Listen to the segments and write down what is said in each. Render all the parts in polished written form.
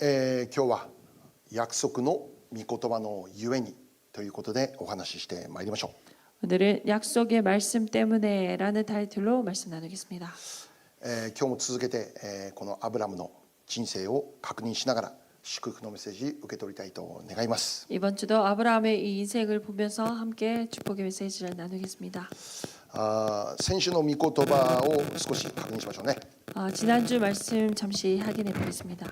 今日は約束の御言葉のゆえにということでお話ししてまいりましょ 오늘은 약속의 말씀 때문에라는 타이틀로 말씀 나누겠습니다. 今日も続けて、このアブラムの人生を確認しながら祝福のメッセージ受け取りたいと願います。 이번 주도 아브라함의 이 인생을 보면서 함께 축복의 메시지를 나누겠습니다. 先週の御言葉を少し確認しましょうね。 지난주 말씀 잠시 확인해 보겠습니다.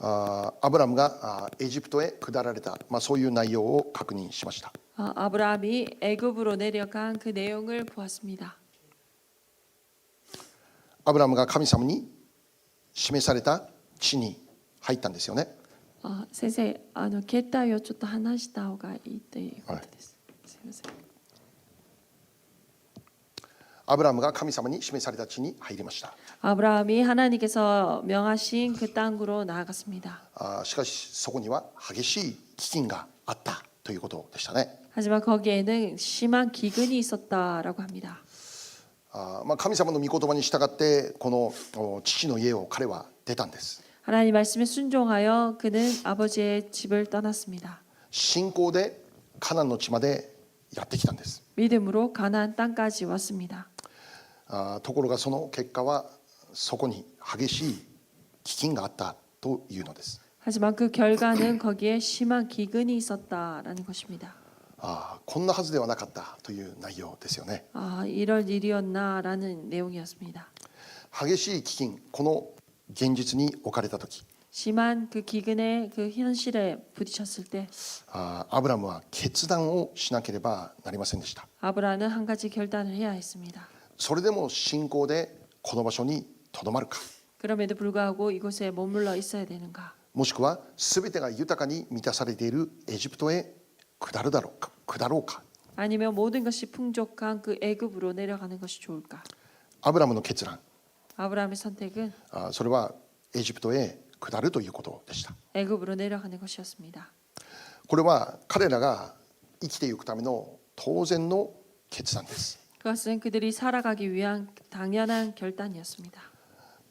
アブラムがエジプトへ下られた、そういう内容を確認しました。 아브라함이 애굽으로 내려간 그 내용을 보았습니다. アブラムが神様に示された地に入ったんですよね。 先生、携帯をちょっと離した方がいいということです。すみません。アブラムが神様に示された地に入りました。 아브라함이 하나님께서 명하신 그 땅으로 나아갔습니다. しかしそこには激しい飢饉があったということでしたね。 하지만 거기에는 심한 기근이 있었다라고 합니다. 神様の御言葉に従ってこの父の家を彼は出たんです。 하나님 말씀에 순종하여 그는 아버지의 집을 떠났습니다. 信仰でカナンの地までやってきたんです。 믿음으로 가나안 땅까지 왔습니다. ところがその結果はそこに激しい飢饉があったというのです。 하지만 그 결과는 거기에 심한 기근이 있었다라는 것입니다. こんなはずではなかったという内容ですよね。 이럴 일이었나라는 내용이었습니다. 激しい飢饉、この現実に置かれたとき、 심한 그 기근의 그 현실에 부딪혔을 때 アブラムは決断をしなければなりませんでした。 아브라함은 한 가지 결단을 해야 했습니다. それでも信仰でこの場所にとどまるか、 그럼에도 불구하고 이곳에 머물러 있어야 되는가? もしくは全てが豊かに満たされているエジプトへ下ろうか。 아니면 모든 것이 풍족한 그 애굽으로 내려가는 것이 좋을까? アブラムの決断、 아브라함의 선택은 それはエジプトへ下るということでした。 애굽으로 내려가는 것이었습니다. これは彼らが生きていくための当然の決断です。 그것은 그들이 살아가기 위한 당연한 결단이었습니다.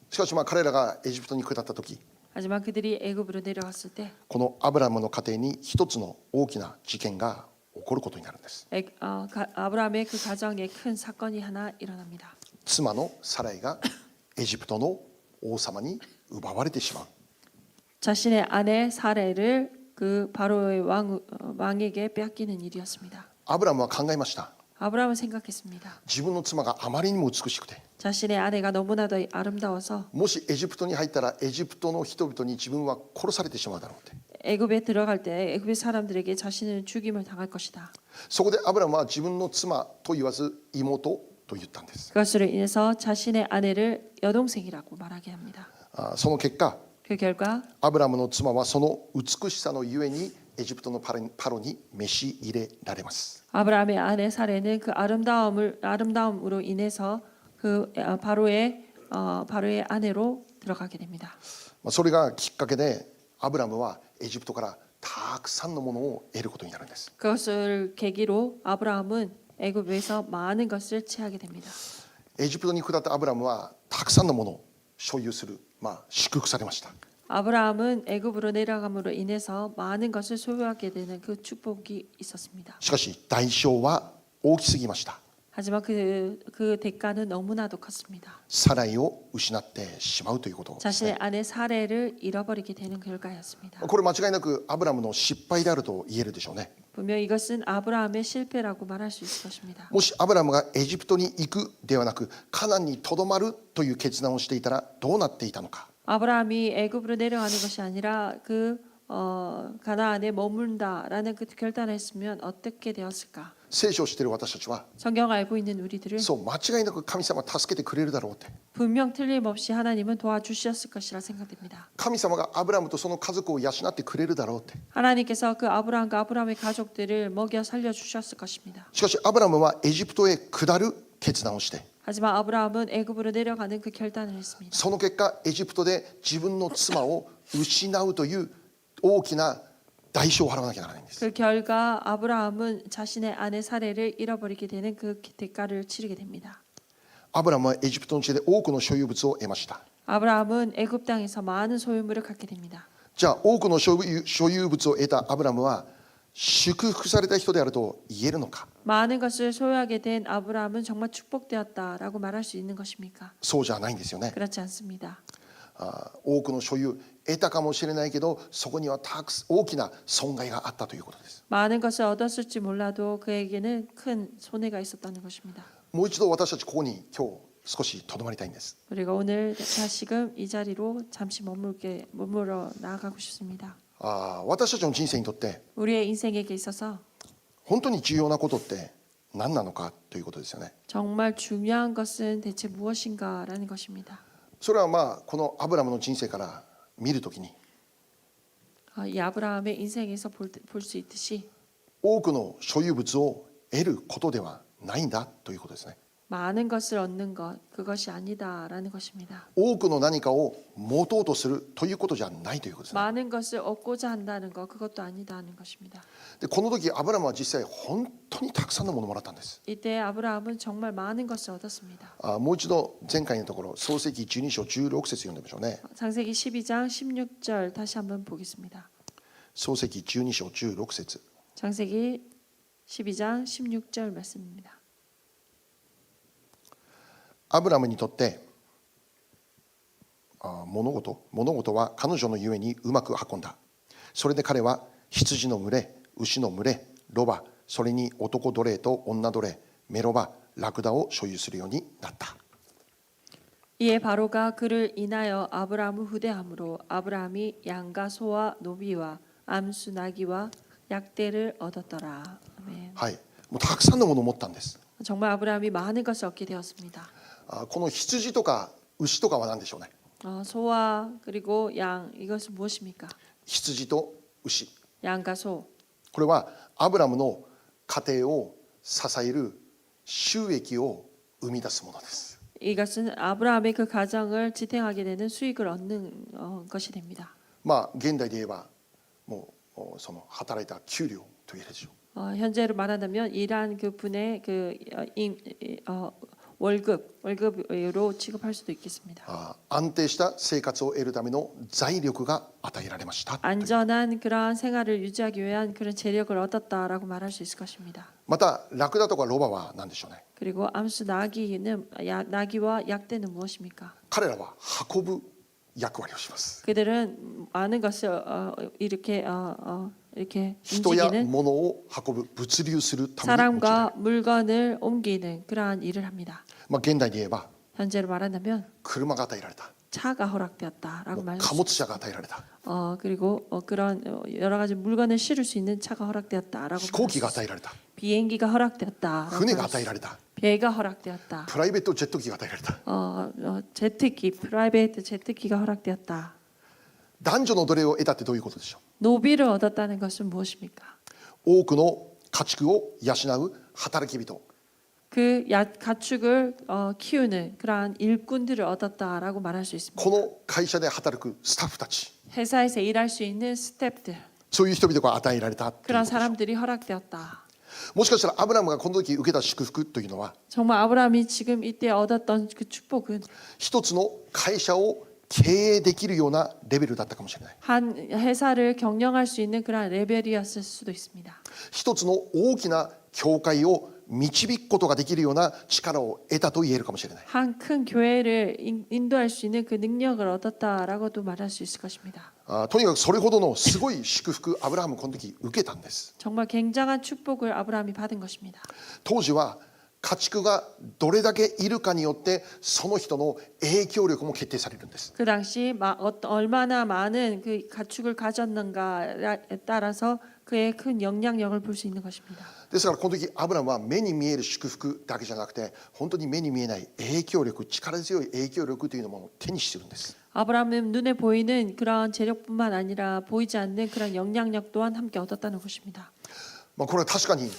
しかし彼らがエジプトに下った時、 하지만 그들이 애굽으로 내려갔을 때 このアブラムの家庭に一つの大きな事件が起こることになるんです。 아브라함의 그 가정에 큰 사건이 하나 일어납니다. 妻のサライがエジプトの王様に奪われてしまう。 자신의 아내 사레를 그 바로의 왕에게 빼앗기는 일이었습니다. アブラムは考えました。 아브라함은 생각했습니다. 自分の妻があまりにも美しくて、 자신의 아내가 너무나도 아름다워서 もしエジプトに入ったらエジプトの人々に自分は殺されてしまうだろうって。 애굽에 들어갈 때 애굽의 사람들에게 자신은 죽임을 당할 것이다. そこでアブラムは自分の妻と言わず妹と言ったんです。 그것으로 인해서 자신의 아내를 여동생이라고 말하게 합니다. その結果、 그 결과 アブラムの妻はその美しさのゆえにエジプトのパロに召し入れられます。 아브라함의 아내 사레는 그 아름다움으로 인해서 그 바로의 아내로 들어가게 됩니다. それがきっかけでアブラムはエジプトからたくさんのものを得ることになるんです。 그것을 계기로 아브라함은 애굽에서 많은 것을 취하게 됩니다. エジプトに下ったアブラムはたくさんのものを所有する、祝福されました。 아브라함은 애굽으로 내려감으로 인해서 많은 것을 소유하게 되는 그 축복이 있었습니다. しかし代償は大きすぎました。 하지만 그 대가는 너무나도 컸습니다. サライを失ってしまうということですね。 자신의 아내 사레를 잃어버리게 되는 결과였습니다. これ間違いなくアブラムの失敗であると言えるでしょうね。 분명 이것은 아브라함의 실패라고 말할 수 있을 것입니다. もしアブラムがエジプトに行くではなくカナンにとどまるという決断をしていたらどうなっていたのか。 아브라함이 애굽으로 내려가는 것이 아니라 가나안에 머문다라는 그 결단을 했으면 어떻게 되었을까? 聖書を知っている私たちは 성경을 알고 있는 우리들은 そう間違いなく神様は助けてくれるだろうって。 분명 틀림없이 하나님은 도와주셨을 것이라 생각됩니다. 神様がアブラムとその家族を養ってくれるだろうって。 하나님께서 그 아브라함과 아브라함의 가족들을 먹여 살려 주셨을 것입니다. しかしアブラムはエジプトへ下る決断をして、 하지만 아브라함은 애굽으로 내려가는 그 결단을 했습니다. その結果エジプトで自分の妻を失うという大きな代償を払わなきゃならないんです。 그 결과 아브라함은 자신의 아내 사레를 잃어버리게 되는 그 대가를 치르게 됩니다. アブラムはエジプトの地で多くの所有物を得ました。 아브라함은 애굽 땅에서 많은 소유물을 갖게 됩니다. じゃあ多くの所有物を得たアブラムは祝福された人であると言えるのか。 많은 것을 소유하게 된 아브라함은 정말 축복되었다라고 말할 수 있는 것입니까? そうじゃないんですよね。 그렇지 않습니다. 多くの所有得たかもしれないけど、そこには大きな損害があったということです。 많은 것을 얻었을지 몰라도 그에게는 큰 손해가 있었다는 것입니다. もう一度私たちここに今日少しとどまりたいんです。 우리가 오늘 다시금 이 자리로 잠시 머물러 나아가고 싶습니다. 私たちの人生にとって 우리의 인생에게 있어서 本当に重要なことって何なのかということですよね。 정말 중요한 것은 대체 무엇인가라는 것입니다. それはこのアブラムの人生から見るときに 이 아브라함의 인생에서 볼 수 있듯이 多くの所有物を得ることではないんだということですね。 많은 것을 얻는 것 그것이 아니다라는 것입니다. 多くの何かを持とうとするということじゃないということですね。 많은 것을 얻고자 한다는 것 그것도 아니다는 것입니다. でこの時アブラムは実際本当にたくさんのものをもらったんです。 이때 아브라함은 정말 많은 것을 얻었습니다. もう一度前回のところ創世記12章16節読んでみましょうね。 창세기 12장 16절 다시 한번 보겠습니다. 創世記12章16節 창세기 12장 16절 말씀입니다. アブラムにとって物事は彼女のゆえにうまく運んだ。それで彼は羊の群れ、牛の群れ、ロバ、それに男奴隷と女奴隷、メロバ、ラクダを所有するようになった。 이에 바로가 그를 인하여 아브라함을 후대함으로 아브라함이 양과 소와 노비와 암수 나귀와 약대를 얻었더라. 아멘. はい、もうたくさんのものを持ったんです。 정말 아브라함이 많은 것을 얻게 되었습니다. この羊とか牛とかは何でしょうね。 소와 그리고 양 이것은 무엇입니까? 羊と牛、 양과 소. これはアブラムの家庭を支える収益を生み出すものです。 이것은 아브라함의 그 가정을 지탱하게 되는 수익을 얻는 것이 됩니다. 現代で言えばもうその働いた給料と言えるでしょう。 현재로 말한다면 일한 그 분의 월급으로 취급할 수도 있겠습니다. 安定した生活を得るための財力が与えられました。 안전한 그러한 생활을 유지하기 위한 그런 재력을 얻었다라고 말할 수 있을 것입니다. またラクダとかロバは何でしょうね。 그리고 암수 나귀와 약대는 무엇입니까? 彼らは運ぶ役割をします。 그들은 많은 것을 이렇게 人や 움직이는 物を運ぶ物流するために用いられる。 사람과 물건을 옮기는 그러한 일을 합니다. 現代で言えば 현재로 말한다면 車が与えられた。 차가 허락되었다라고 말할 수貨物車が与えられた。 그리고 그런 여러 가지 물건을 실을 수 있는 차가 허락되었다라고 飛行機が与えられた。 비행기가 허락되었다. 船が与えられた。 배가 허락되었다. プライベートジェット機が与えられた。 프라이베이트 제트기가 허락되었다. 男女の奴隷を得たってどういうことでしょう。 노비를 얻었다는 것은 무엇입니까? 多くの家畜を養う働き人。 그 가축을 키우는 그러한 일꾼들을 얻었다라고 말할 수 있습니다. この会社で働くスタッフたち、 회사에서 일할 수 있는 스태프들 そういう人々が与えられたということ 그런 でしょう。 사람들이 허락되었다. もしかしたらアブラムがこの時受けた祝福というのは 정말 아브라함이 지금 이때 얻었던 그 축복은 一つの会社を経営できるようなレベルだったかもしれない。 한 회사를 경영할 수 있는 그런 레벨이었을 수도 있습니다. 一つの大きな教会を導くことができるような力を得たと言えるかもしれない。 한 큰 교회를 인도할 수 있는 그 능력을 얻었다라고도 말할 수 있을 것입니다. とにかくそれほどのすごい祝福アブラハムこの時受けたんです。 정말 굉장한 축복을 아브라함이 받은 것입니다. 当時は家畜がどれだけいるかによってその人の影響力も決定されるんです。 그 당시 얼마나 많은 그 가축을 가졌는가에 따라서 그의 큰 영향력을 볼 수 있는 것입니다. ですからこの時アブラムは目に見える祝福だけじゃなくて本当に目に見えない影響力、力強い影響力というものを手にしているんです。 아브라함은 눈에 보이는 그런 재력뿐만 아니라 보이지 않는 그런 영향력 또한 함께 얻었다는 것입니다. これは確かに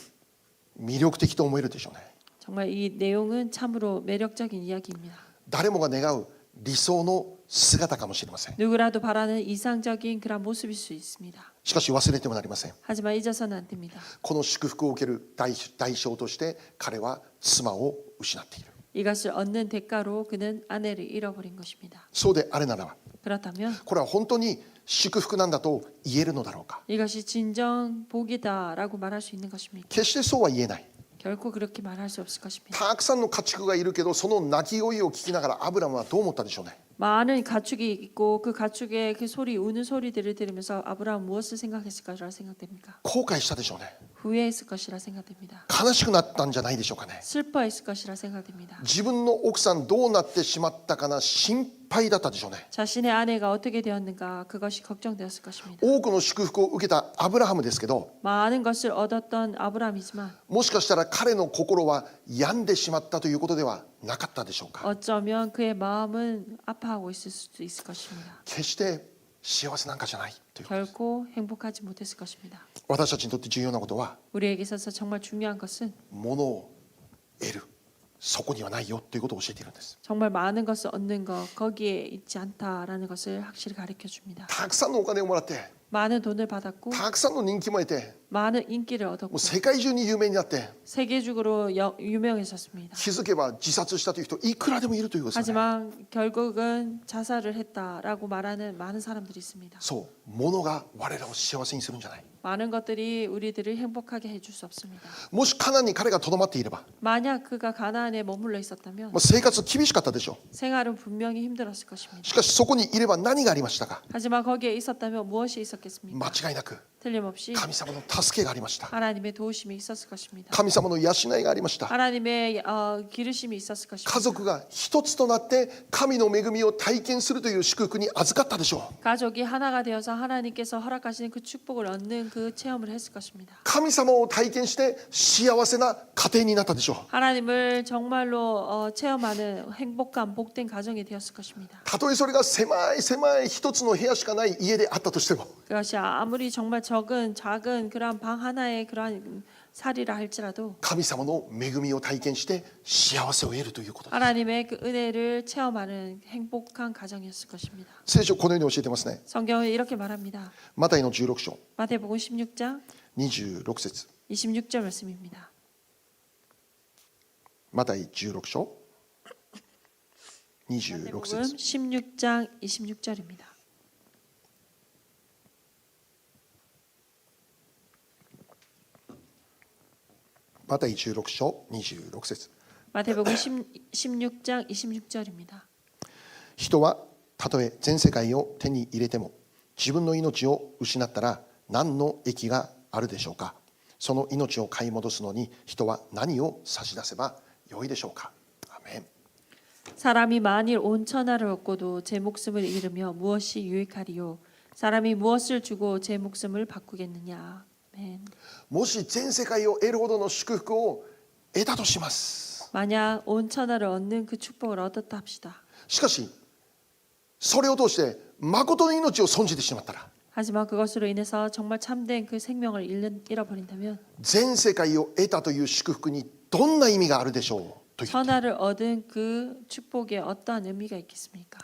魅力的と思えるでしょうね。 정말 이 내용은 참으로 매력적인 이야기입니다. 誰もが願う理想の姿かもしれません。 누구라도 바라는 이상적인 그런 모습일 수 있습니다. しかし忘れてもなりません。 하지만 잊어서는 안 됩니다. この祝福を受ける代償として彼は妻を失っている。 이것을 얻는 대가로 그는 아내를 잃어버린 것입니다. そうであれならば 그렇다면 これは本当に祝福なんだと言えるのだろうか。 이것이 진정 복이다라고 말할 수 있는 것입니까? 決してそうは言えない。 결코 그렇게 말할 수 없을 것입니다. たくさんの家畜がいるけど、その鳴き声を聞きながらアブラムはどう思ったでしょうね。 많은 가축이 있고 그 가축의 그 소리 우는 소리들을 들으면서 아브라함 무엇을 생각했을 것이라 생각됩니까? 後悔したでしょうね。 후회했을 것이라 생각됩니다. 悲しくなったんじゃないでしょうかね。 슬퍼했을 것이라 생각됩니다. 自分の奥さんどうなってしまったかな、心配だったでしょうね。 자신의 아내가 어떻게 되었는가 그것이 걱정되었을 것입니다. 多くの祝福を受けたアブラハムですけど、 많은 것을 얻었던 아브라함이지만 もしかしたら彼の心は病んでしまったということではなかったでしょうか。 어쩌면 그의 마음은 아파하고 있을 수도 있을 것입니다. 決して幸せなんかじゃないという。 결코 행복하지 못했을 것입니다. 私たちにとって重要なことは、 우리에게 있어서 정말 중요한 것은 物を得る、そこにはないよということを教えているんです。 정말 많은 것을 얻는 것 거기에 있지 않다라는 것을 확실히 가르쳐 줍니다. たくさんのお金をもらって、 많은 돈을 받았고 たくさんの人気も得て、 많은 인기를 もう 얻었고 世界中に有名になって、 세계적으로 유명해졌습니다. 気づけば自殺したという人いくらでもいるということですよね。 하지만 결국은 자살을 했다라고 말하는 많은 사람들이 있습니다. そう、物が我らを幸せにするんじゃない。 많은 것들이 우리들을 행복하게 해줄 수 없습니다. もしカナンに彼がとどまっていれば、 만약 그가 가나안에 머물러 있었다면 生活厳しかったでしょ 생활은 분명히 힘들었을 う。 것입니다. しかしそこにいれば何がありましたか。 하지만 거기에 있었다면 무엇이 있었겠습니까? 間違いなく 틀림없이 神様の助けがありました。 하나님의 도우심이 있었을 것입니다. 神様の養いがありました。 하나님의 기르심이 있었을 家 것입니다. 族が一つとなって神の恵みを体験するという祝福に預かったでしょう。 가족이 하나가 되어서 하나님께서 허락하시는 그 축복을 얻는 그 체험을 했을 것입니다. 神様を体験して幸せな家庭になったでしょう。 하나님을 정말로 체험하는 행복한 복된 가정이 되었을 것입니다. たとえそれが狭い狭い一つの部屋しかない家であったとしても、 그것이 아무리 정말 작은 그러한 방 하나의 그러한 살이라 할지라도 神様の恵みを体験して幸せを得るということです。 하나님의 그 은혜를 체험하는 행복한 가정이었을 것입니다. 聖書このように教えてますね。 성경은 이렇게 말합니다. マタイの16章 마태복음 16장 26節。 26절 말씀입니다. マタイ16章26 마태복음 節。 16장 26절입니다. マタイ16章26節。 마태복음 16장 26절입니다. 人はたとえ全世界を手に入れても自分の命を失ったら何の益があるでしょうか。その命を買い戻すのに人は何を差し出せばよいでしょうか。アーメン。 사람이 만일 온 천하를 얻고도 제 목숨을 잃으며 무엇이 유익하리요. 사람이 무엇을 주고 제 목숨을 바꾸겠느냐. 아멘. もし全世界を得るほどの祝福を得たとします。 만약 온 천하를 얻는 그 축복을 얻었다 합시다. しかしそれを通して誠の命を損じてしまったら、 하지만 그것으로 인해서 정말 참된 그 생명을 잃어버린다면 全世界を得たという祝福にどんな意味があるでしょうという。 천하를 얻은 그 축복에 어떠한 의미가 있겠습니까?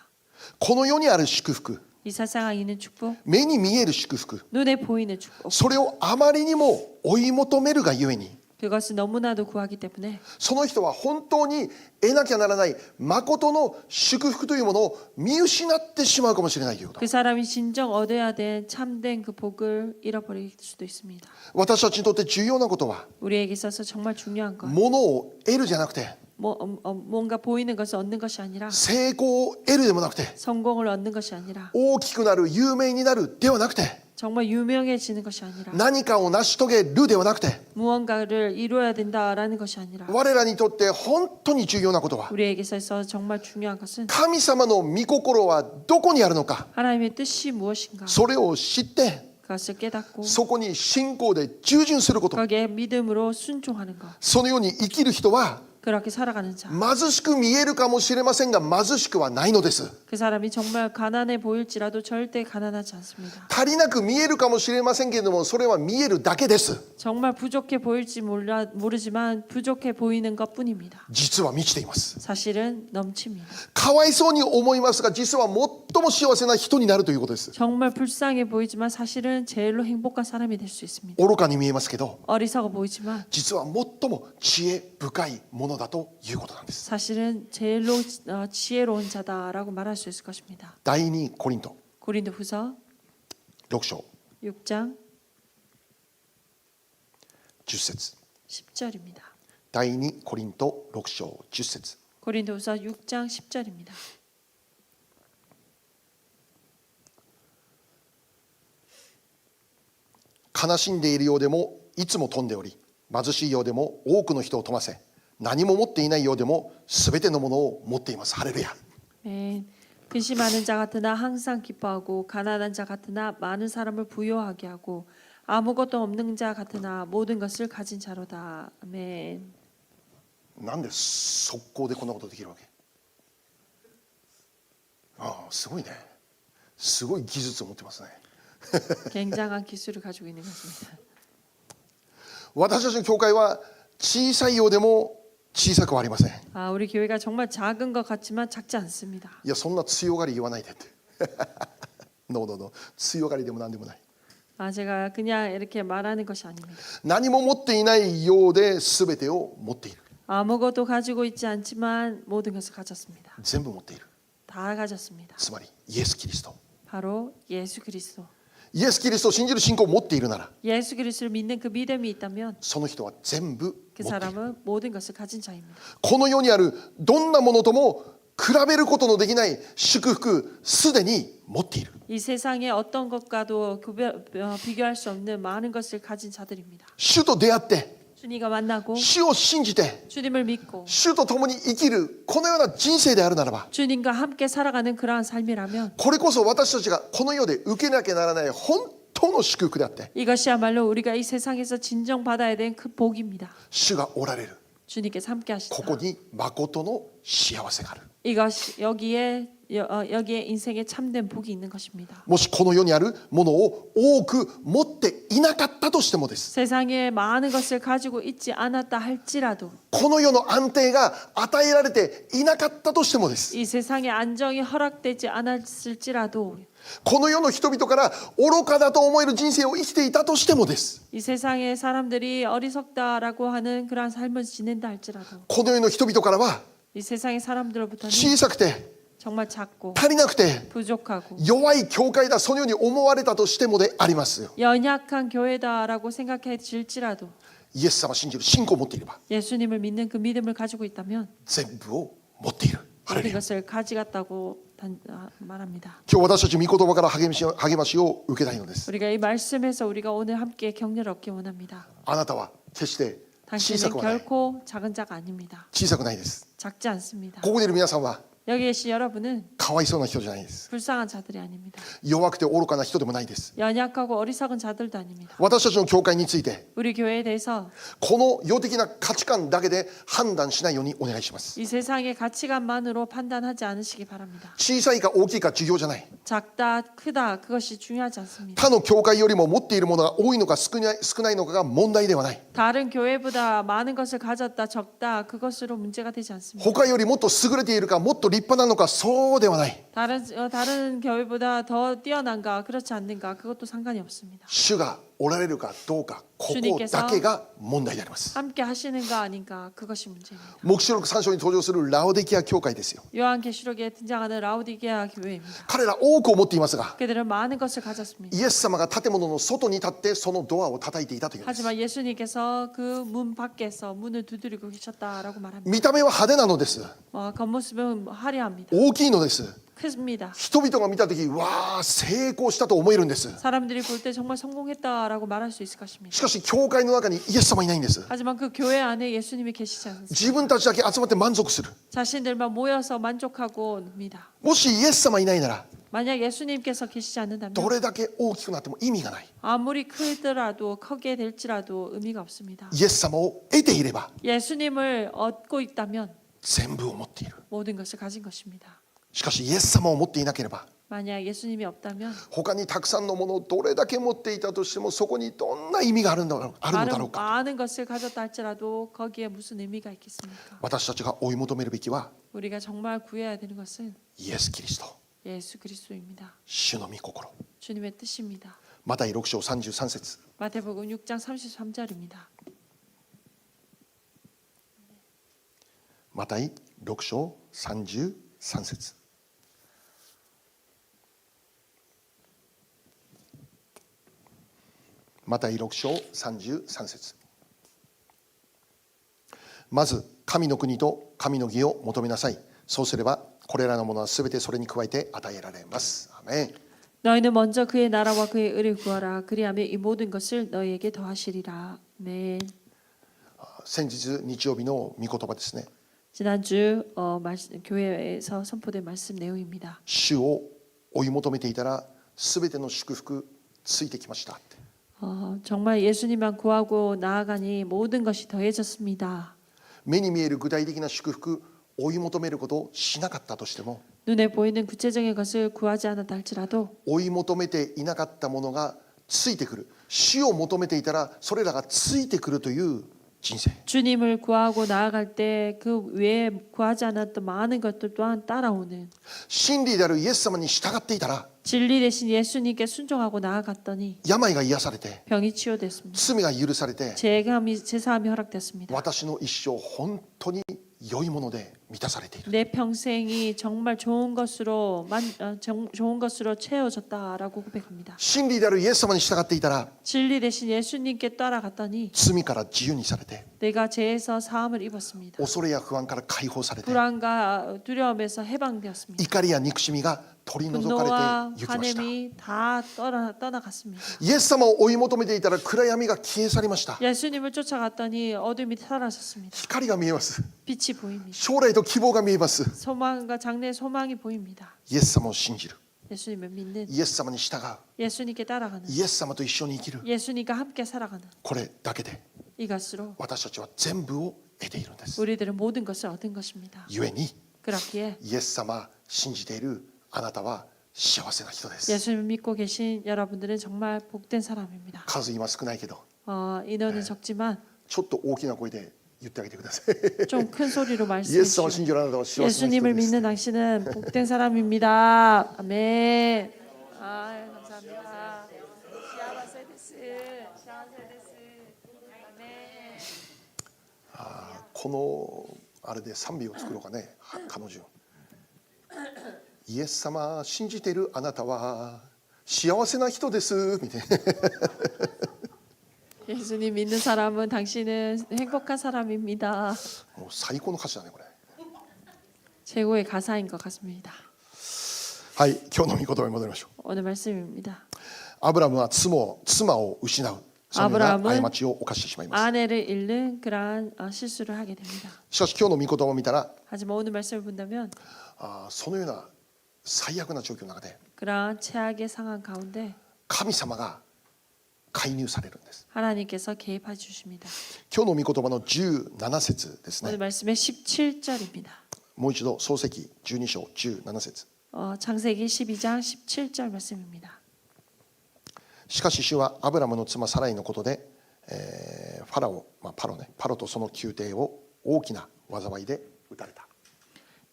この世にある祝福、 이 세상에 있는 축복, 目に見える祝福、 눈에 보이는 축복, それをあまりにも追い求めるがゆえに、 그것을 너무나도 구하기 때문에 その人は本当に得なきゃならない誠の祝福というものを見失ってしまうかもしれないということ。 그 사람이 진정 얻어야 될 참된 그 복을 잃어버릴 수도 있습니다. 私たちにとって重要なことは、 우리에게 있어서 정말 중요한 것, 物を得るじゃなくて、 뭔가 보이는 것을 얻는 것이 아니라 成功を得るでもなくて、 성공을 얻는 것이 아니라 大きくなる有名になるではなくて、 정말 유명해지는 것이 아니라 何かを成し遂げるではなくて、 무언가를 이루어야 된다라는 것이 아니라 我らにとって本当に重要なことは、 우리에게 있어서 정말 중요한 것은 神様の御心はどこにあるのか、 하나님의 뜻이 무엇인가 それを知って 그것을 깨닫고 そこに信仰で従順すること。 거기에 믿음으로 순종하는 것 そのように生きる人は 그렇게 살아가는 자, 貧しく見えるかもしれませんが貧しくはないのです。 그 사람이 정말 가난해 보일지라도 절대 가난하지 않습니다. 足りなく見えるかもしれませんけれども、それは見えるだけです。 정말 부족해 보일지 모르지만 부족해 보이는 것뿐입니다. 実は満ちています。 사실은 넘칩니다. かわいそうに思いますが、実は最も幸せな人になるということです。 정말 불쌍해 보이지만 사실은 제일로 행복한 사람이 될 수 있습니다. 愚かに見えますけど、 어리석어 보이지만 実は最も知恵深いものだということなんです。 사실은 제일로 지혜로운 자다라고 말할 수 있을 것입니다. 第2コリント 고린도후서 6章 6장 10節 10절입니다. 第2コリント6章10節 고린도후서 6장 10절입니다. 悲しんでいるようでもいつも富んでおり、貧しいようでも多くの人を富ませ、何も持っていないようでもすべてのものを持っています。ハレルヤ。 근심하는 자 같으나 항상 기뻐하고 가난한 자 같으나 많은 사람을 부요하게 하고 아무것도 없는 자 같으나 모든 것을 가진 자로다. 아멘. なんで速攻でこんなことできるわけ？ああ、すごいね。すごい技術を持ってますね。 굉장한 기술을 가지고 있는 것입니다. 私たちの教会は小さいようでも小さくはありません。 우리 교회가 정말 작은 것 같지만 작지 않습니다. いや、そんな強がり言わないでって。ノーノーノー、強がりでも何でもない。 제가 그냥 이렇게 말하는 것이 아닙니다. 何も持っていないようで全てを持っている。 아무것도 가지고 있지 않지만 모든 것을 가졌습니다. 全部持っている。 다 가졌습니다. つまりイエス・キリスト。 바로 예수 그리스도. イエス・キリストを信じる信仰を持っているなら、 예수 그리스도를 믿는 그 믿음이 있다면 その人は全部 그 持っている。 사람은 모든 것을 가진 자입니다. この世にあるどんなものとも比べることのできない祝福、すでに持っている。 이 세상의 어떤 것과도 비교할 수 없는 많은 것을 가진 자들입니다. 主と出会って、 주님과 만나고 主を信じて、 주님을 믿고 主と共に生きるこのような人生であるならば、 주님과 함께 살아가는 그러한 삶이라면 これこそ私たちがこの世で受けなきゃならない本当の祝福であって、 이것이야말로 우리가 이 세상에서 진정받아야 되는 그 복입니다. 主がおられる 주님께서 함께 하시다. ここに誠の幸せがある。 이것 여기에 인생에 참된 복이 있는 것입니다. もしこの世にあるものを多く持っていなかったとしてもです。 세상에 많은 것을 가지고 있지 않았다 할지라도 この世の安定が与えられていなかったとしてもです。 이 세상의 안정이 허락되지 않았을지라도 この世の人々から愚かだと思える人生を生きていたとしてもです。 이 세상의 사람들이 어리석다라고 하는 그러한 삶을 지낸다 할지라도 この世の人々からは 이 세상의 사람들로부터는 小さくて 정말 작고 足りなくて 부족하고 弱い教会だ、そのように思われたとしてもでありますよ。 연약한 교회다라고 생각해질지라도 イエス様を信じる信仰を持っていれば 예수님을 믿는 그 믿음을 가지고 있다면 全部を持っている。ハレル 모든 ヤ。 것을 가져갔다고 말합니다. 今日私たち御言葉から励ましを受けたいのです。 우리가 이 말씀에서 우리가 오늘 함께 격려를 얻기 원합니다. あなたは決して小さ 당신은 くはない。 결코 작은 자가 아닙니다. 小さくないです。 작지 않습니다. ここにいる皆さんは 여기 계신 여러분은 かわいそうな人じゃないです。 불쌍한 자들이 아닙니다. 弱くて愚かな人でもないです。 연약하고 어리석은 자들도 아닙니다. 私たちの教会について 우리 교회에 대해서 この世的な価値観だけで判断しないようにお願いします。 이 세상의 가치관만으로 판단하지 않으시기 바랍니다. 小さいか大きいか重要じゃない。 작다 크다 그것이 중요하지 않습니다. 他の教会よりも持っているものが多いのか少ないのかが問題ではない。 다른 교회보다 많은 것을 가졌다 적다 그것으로 문제가 되지 않습니다. 他よりもっと優れているかもっと立派なのかそうではない。 다른 교회보다 더 뛰어난가 그렇지 않는가 그것도 상관이 없습니다. 主がおられるかどうかここだけが問題であります。 함께 하시는가 아닌가 그것이 문제입니다. 黙示録3章に登場するラオデキア教会ですよ。 요한계시록에 등장하는 라우디게아 교회입니다. 彼ら多くを持っていますが、 그들은 많은 것을 가졌습니다. イエス様が建物の外に立ってそのドアを叩いていたというんです。 하지만 예수님께서 그 문 밖에서 문을 두드리고 계셨다라고 말합니다. 見た目は派手なのです。 겉모습은 화려합니다. 大きいのです。 크습니다. 人々が見たとき、わあ成功したと思えるんです。 사람들이 볼 때 정말 성공했다라고 말할 수 있을 것입니다. しかし教会の中にイエス様いないんです。 하지만 그 교회 안에 예수님이 계시지 않습니다. 自分たちだけ集まって満足する。 자신들만 모여서 만족하고 놉니다. もしイエス様いないなら 만약 예수님께서 계시지 않는다면 どれだけ大きくなっても意味がない。 아무리 크더라도 크게 될지라도 의미가 없습니다. イエス様を得ていれば 예수님을 얻고 있다면 全部を持っている。 모든 것을 가진 것입니다. しかしイエス様を持っていなければ 만약 예수님이 없다면 他にたくさんのものをどれだけ持っていたとしてもそこにどんな意味があるのだろうか。 많은 것을 가졌다 할지라도 거기에 무슨 의미가 있겠습니까? 私たちが追い求めるべきは 우리가 정말 구해야 되는 것은 イエス・キリスト、 예수 그리스도입니다. 主の御心。 주님의 뜻입니다. マタイ6章33節。 마태복음 6장 33절입니다. マタイ6章33節。マタイ6章33節。まず神の国と神の義を求めなさい。そうすればこれらのものはすべてそれに加えて与えられます。アメン。 너희는 먼저 그의 나라와 그의 의를 구하라. 그리하면 이 모든 것을 너희에게 더하시리라. 아멘. 先日日曜日の御言葉ですね。 지난주 교회에서 선포된 말씀 내용입니다. 主を追い求めていたらすべての祝福ついてきましたって。 정말 예수님만 구하고 나아가니 모든 것이 더해졌습니다. 目に見える具体的な祝福追い求めることをしなかったとしても 눈에 보이는 구체적인 것을 구하지 않았다 할지라도 追い求めていなかったものがついてくる。主を求めていたらそれらがついてくるという人生。 주님을 구하고 나아갈 때 그 외에 구하지 않았던 많은 것들 또한 따라오는 真理であるイエス様に従っていたら 진리 대신 예수님께 순종하고 나아갔더니 病が癒されて 병이 치유됐습니다. 罪が許されて 제사함이 허락됐습니다. 私の一生本当に良いもので満たされている。 내 평생이 정말 좋은 것으로 채워졌다라고 고백합니다. 真理であるイエス様に従っていたら 진리 대신 예수님께 따라갔더니 罪から自由にされて 내가 죄에서 사함을 입었습니다. 恐れや不安から解放されて 불안과 두려움에서 해방되었습니다. 怒りや憎しみが取り除か 분노와 れてゆきました。 화냄이 다 떠나갔습니다. イエス様を追い求めていたら暗闇が消え去りました。 예수님을 쫓아갔더니 어둠이 사라졌습니다. 光が見えます。 빛이 보입니다. 将来と希望が見えます。 소망과 장래의 소망이 보입니다. イエス様を信じる。 예수님을 믿는 イエス様に従う。 예수님께 따라가는 イエス様と一緒に生きる。 예수님과 함께 살아가는 これだけで 이것으로 私たちは全部を得ているんです。 우리들은 모든 것을 얻은 것입니다. 故に 그렇기에 イエス様信じているあなたは幸せな人です。 예수님을 믿고 계신 여러분들은 정말 복된 사람입니다. 数今少ないけど 인원은 적지만 ちょっと大きな声で言ってあげてください。 좀 큰 소리로 イエス様を 말씀해 信 주시고 じるあなたは幸せな人 예수님을 です。 믿는 당신은 복된 사람입니다. 아멘. 감사합니다. 시아바세데스. 아멘. このあれで賛美を作ろうかね。彼女イエス様信じているあなたは幸せな人ですみたいな。 예수님 믿는 사람은 당신은 행복한 사람입니다. もう最高の歌詞だねこれ。 최고의 가사인 것 같습니다. はい、今日の御言葉に戻りましょう。 오늘 말씀입니다. アブラムは妻を失う。そのような 아브라함은 過ちを犯してしまいます。 아내를 잃는 그러한 실수를 하게 됩니다. しかし今日の御言葉を見たら 하지만 오늘 말씀을 본다면 そのような最悪な状況の中で 그러한 최악의 상황 가운데 神様が介入されるんです。 하나님께서 개입해 주십니다. 今日の御言葉の17節です 오늘 ね。 말씀의 17절입니다. もう一度創世記12章17節。 창세기 12장 17절 말씀입니다. しかし主はアブラムの妻サライのことで、パロとその宮廷を大きな災いで打たれた。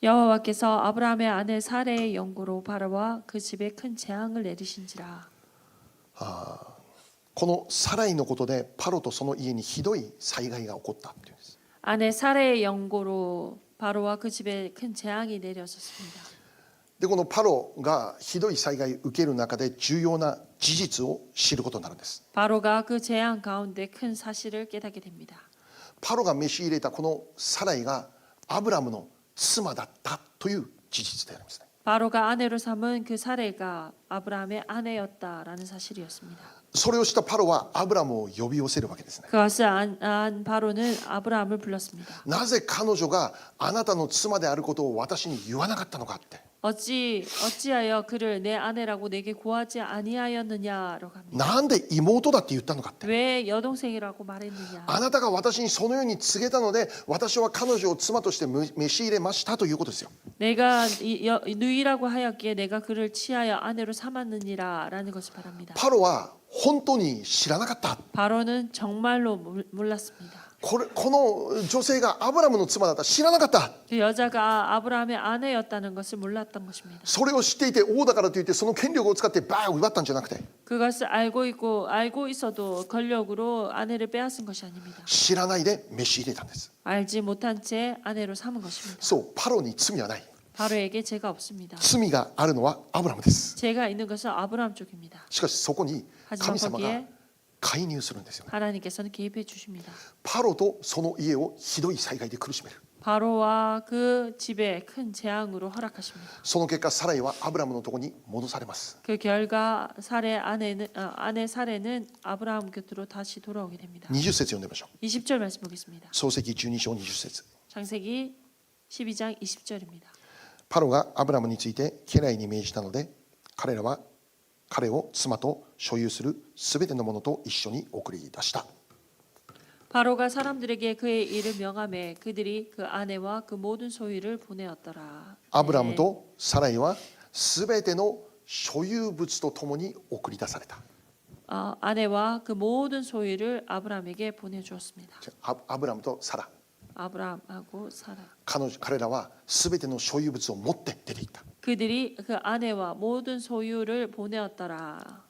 여호와께서 아브라함의 아내 사레의 영고로 바로와 그 집에 큰 재앙을 내리신지라. このサライのことでパロとその家にひどい災害が起こったっていうんです。 아내 사레의 영고로 바로와 그 집에 큰 재앙이 내려졌습니다. でこのパロがひどい災害を受ける中で重要な事実を知ることになるんです。 바로가 그 재앙 가운데 큰 사실을 깨닫게 됩니다. パロが召し入れたこのサライがアブラムの妻だったという事実でありますね。 바로가 아내로 삼은 그 사레가 아브라함의 아내였다라는 사실이었습니다. それをしたパロはアブラムを呼び寄せるわけですね。 그것을 안 바로는 아브라함을 불렀습니다. なぜ彼女があなたの妻であることを私に言わなかったのかって。 어찌하여 그를 내 아내라고 내게 구하지 아니하였느냐라고 합니다. なんで妹だって言ったのかって。 왜 여동생이라고 말했느냐? あなたが私にそのように告げたので私は彼女を妻として召し入れましたということですよ。 내가 누이라고 하였기에 내가 그를 취하여 아내로 삼았느니라라는 것을 말합니다. パロは本当に知らなかった。 바로는 정말로 몰랐습니다. この女性がアブラムの妻だったら知らなかった。 그 여자가 아브라함의 아내였다는 것을 몰랐던 것입니다. それを知っていて王だからといってその権力を使ってバーを奪ったんじゃなくて、 그것을 알고 있어도 권력으로 아내를 빼앗은 것이 아닙니다. 知らないで召し入れたんです。 알지 못한 채 아내로 삼은 것입니다. そうパロに罪はない。 바로에게 죄가 없습니다. 罪があるのはアブラムです。 죄가 있는 것은 아브라함 쪽입니다. しかしそこに 하지만 神様が 거기에 介入するんですよね。 하나님께서는 개입해 주십니다. パロとその家をひどい災害で苦しめる。 바로와 그 집에 큰 재앙으로 허락하십니다. その結果サライはアブラムのところに戻されます。 그 결과 아내 사례는 아브라함 곁으로 다시 돌아오게 됩니다. 20節読んでみましょう。 20절 말씀 보겠습니다. 創世記12章20節。 창세기 12장 20절입니다. パロがアブラムについて家来に命じたので、彼らは彼を妻と所有するすべてのものと一緒に送り出した。 바로가 사람들에게 그의 일을 명함에 그들이 그 아내와 그 모든 소유를 보내었더라. アブラムとサライはすべての所有物とともに送り出された。 아내와 그 모든 소유를 아브라함에게 보내주었습니다. アブラムとサラ、 아브라함하고 사라. 彼らはすべての所有物を持って出ていった。 그들이 그 아내와 모든 소유를 보내었더라.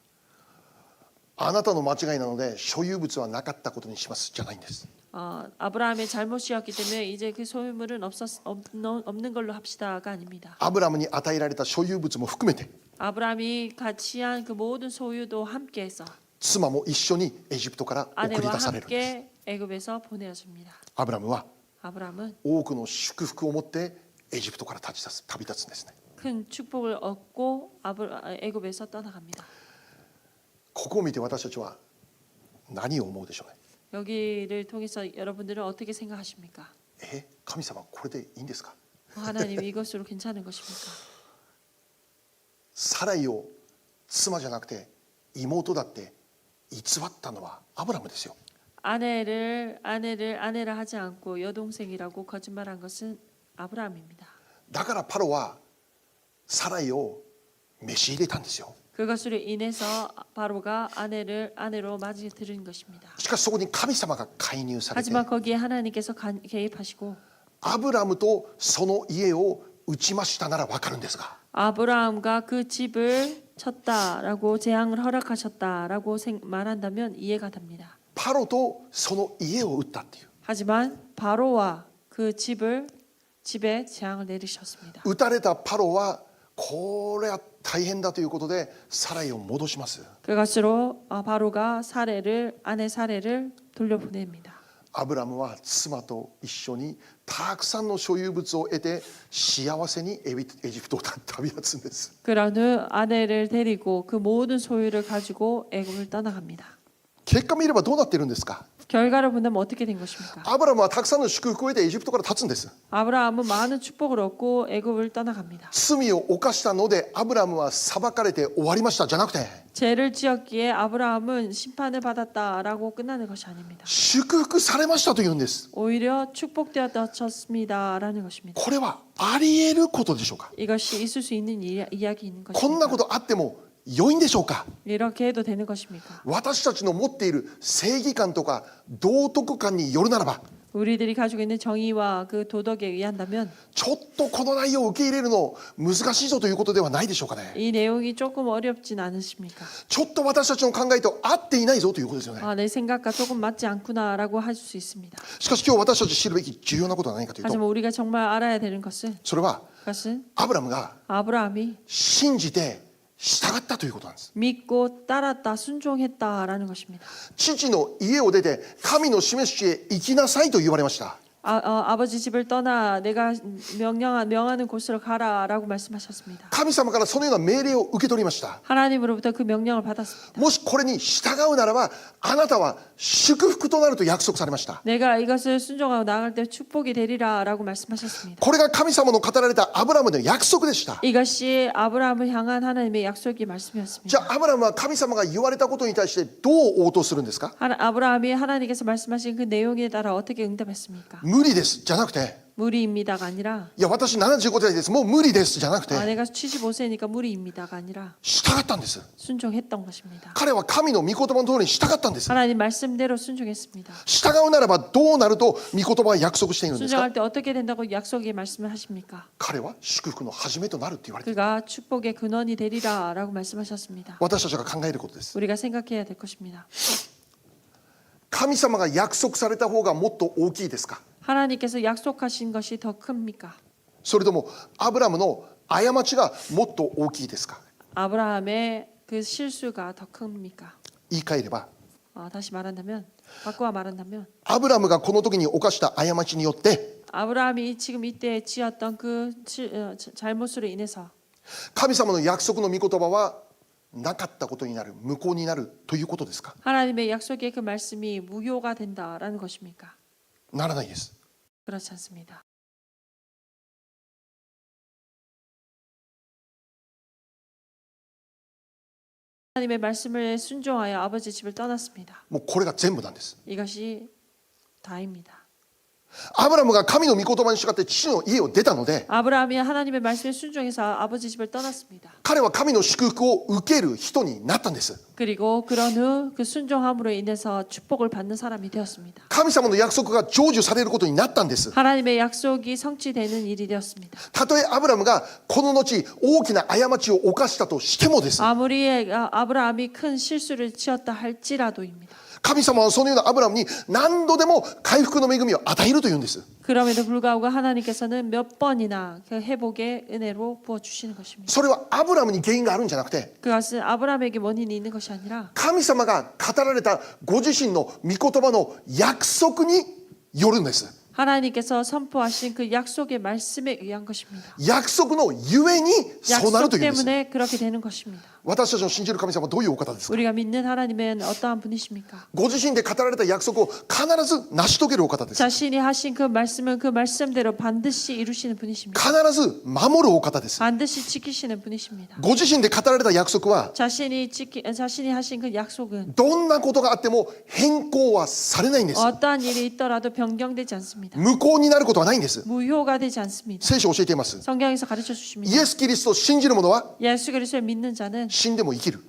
あなたの間違いなので所有物はなかったことにしますじゃないんです。 아브라함의 잘못이었기 때문에 이제 그 소유물은 없는 걸로 합시다가 아닙니다. アブラムに与えられた所有物も含めて 아브라함이 같이 한 그 모든 소유도 함께해서 妻も一緒にエジプトから送り 아내와 出されるんです。 함께 애굽에서 보내줍니다. アブラムは 아브라함은 多くの祝福を持ってエジプトから旅立つんですね。 큰 축복을 얻고 애굽에서 떠나갑니다. ここを見て私たちは何を思うでしょうね。 여기를 통해서 여러분들은 어떻게 생각하십니까? 神様これでいいんですか。 하나님 이것으로 괜찮은 것입니까? サライを妻じゃなくて妹だって偽ったのはアブラムですよ。 아내라 하지 않고 여동생이라고 거짓말한 것은 아브라함입니다. だからパロはサライを召し入れたんですよ。 그것으로 인해서 바로가 아내로 맞이 들은 것입니다. しかしそこに神様が介入されて 하지만 거기에 하나님께서 개입하시고 アブラムとその家を打ちましたならわかるんですが、 아브라함과 그 집을 쳤다라고 재앙을 허락하셨다라고 말한다면 이해가 됩니다. パロとその家を打ったっていう。 하지만 바로와 그 집에 재앙을 내리셨습니다. 打たれたパロはこれは大変だということでサライを戻します。 그것으로 바로가 아내 사례를 돌려보냅니다. アブラムは妻と一緒にたくさんの所有物を得て幸せにエジプトを旅立つんです。 그런 후 아내를 데리고 그 모든 소유를 가지고 애굽을 떠나갑니다. 結果見ればどうなってるんですか。 결과를 본다면 어떻게 된 것입니까? アブラムはたくさんの祝福を得てエジプトから立つんです。 아브라함은 많은 축복을 얻고 애굽을 떠나갑니다. 罪を犯したのでアブラムは裁かれて終わりましたじゃなくて、 죄를 지었기에 아브라함은 심판을 받았다라고 끝나는 것이 아닙니다. 祝福されましたというんです。 오히려 축복되었습니다라는 것입니다. これはあり得ることでしょうか。 이것이 있을 수 있는 이야기인 こんな 것입니까? ことあっても良いんでしょうか。 이렇게 해도 되는 것입니까? 私たちの持っている正義感とか道徳感によるならば、 우리들이 가지고 있는 정의와 그 도덕에 의한다면 ちょっとこの内容を受け入れるの難しいぞということではないでしょうかね。 이 내용이 조금 어렵진 않으십니까? ちょっと私たちの考えと合っていないぞということですよね。 내 생각과 조금 맞지 않구나라고 할 수 있습니다. しかし今日私たち知るべき重要なことは何かというと、 하지만 우리가 정말 알아야 되는 것은 それは 그것은 アブラムが 아브라함이 信じて従ったということなんです。 믿고 따랐다, 순종했다라는 것입니다. 父の家を出て神の示す地へ行きなさいと言われました。 아버지 집을 떠나 내가 명하는 곳으로 가라라고 말씀하셨습니다. 神様からそのような命令を受け取りました。 하나님으로부터 그 명령을 받았습니다. もしこれに従うならばあなたは祝福となると約束されました。 내가 이것을 순종하고 나아갈 때 축복이 되리라라고 말씀하셨습니다. これが神様の語られたアブラムの約束でした。 이것이 아브라함을 향한 하나님의 약속의 じゃ 말씀이었습니다. あアブラムは神様が言われたことに対してどう応答するんですか。 아브라함이 하나님께서 말씀하신 그 내용에 따라 어떻게 응답했습니까? 無理ですじゃなくて、 무리입니다가 아니라 いや私75歳ですもう無理ですじゃなくて、 내가 75세니까 무리입니다가 아니라 従ったんです。 순종했던 것입니다. 彼は神の御言葉の通りに従ったんです。 하나님 말씀대로 순종했습니다. 従うならばどうなると御言葉は約束しているんですか。 순종할 때 어떻게 된다고 약속의 말씀을 하십니까? 彼は祝福の始めとなるって言われている。 그가 축복의 근원이 되리라라고 말씀하셨습니다. 私たちが考えることです。 우리가 생각해야 될 것입니다. 神様が約束された方がもっと大きいですか。 하나님께서 약속하신 것이 더 큽니까? それともアブラムの過ちがもっと大きいですか。 아브라함의 그 실수가 더 큽니까? 言い換えれば 다시 말한다면, 바꾸어 말한다면 アブラムがこの時に犯した過ちによって 아브라함이 지금 이때 지었던 그 잘못으로 인해서 神様の約束の御言葉はなかったことになる、無効になるということですか。 하나님의 약속의 그 말씀이 무효가 된다라는 것입니까? ならないです。 그렇지 않습니다. 하나님의 말씀을 순종하여 아버지 집을 떠났습니다. もうこれが全部なんです。 이것이 다입니다. アブラムが神の御言葉に従って父の家を出たので、 아브라함이 하나님의 말씀에 순종해서 아버지 집을 떠났습니다. 彼は神の祝福を受ける人になったんです。 그리고 그런 후 그 순종함으로 인해서 축복을 받는 사람이 되었습니다. 神様の約束が成就されることになったんです。 하나님의 약속이 성취되는 일이 되었습니다. たとえアブラムがこの後大きな過ちを犯したとしてもです。 아무리 아브라함이 큰 실수를 지었다 할지라도입니다. 神様はそのようなアブラムに何度でも回復の恵みを与えるというんです。 그럼에도 불구하고 하나님께서는 몇 번이나 그 회복의 은혜로 부어 주시는 것입니다. それはアブラムに原因があるんじゃなくて、 그것은 아브라함에게 원인이 있는 것이 아니라 神様が語られたご自身の御言葉の約束によるんです。 하나님께서 선포하신 그 약속의 말씀에 의한 것입니다. 約束のゆえにそうなる 약속 というんです。 때문에 그렇게 되는 것입니다. 私たちの信じる神様はどういうお方ですか。 우리가 믿는 하나님은 어떠한 분이십니까? ご自身で語られた約束を必ず成し遂げるお方です。 자신이 하신 그 말씀은 그 말씀대로 반드시 이루시는 분이십니다. 必ず守るお方です。 반드시 지키시는 분이십니다. ご自身で語られた約束は 자신이 하신 그 약속은 どんなことがあっても変更はされないんです。 어떠한 일이 있더라도 변경되지 않습니다. 無効になることはないんです。 무효가 되지 않습니다. 聖書を教えています。 성경에서 가르쳐 주십니다. イエス・キリストを信じる者は 예수 그리스도를 믿는 자는 死んでも生きる。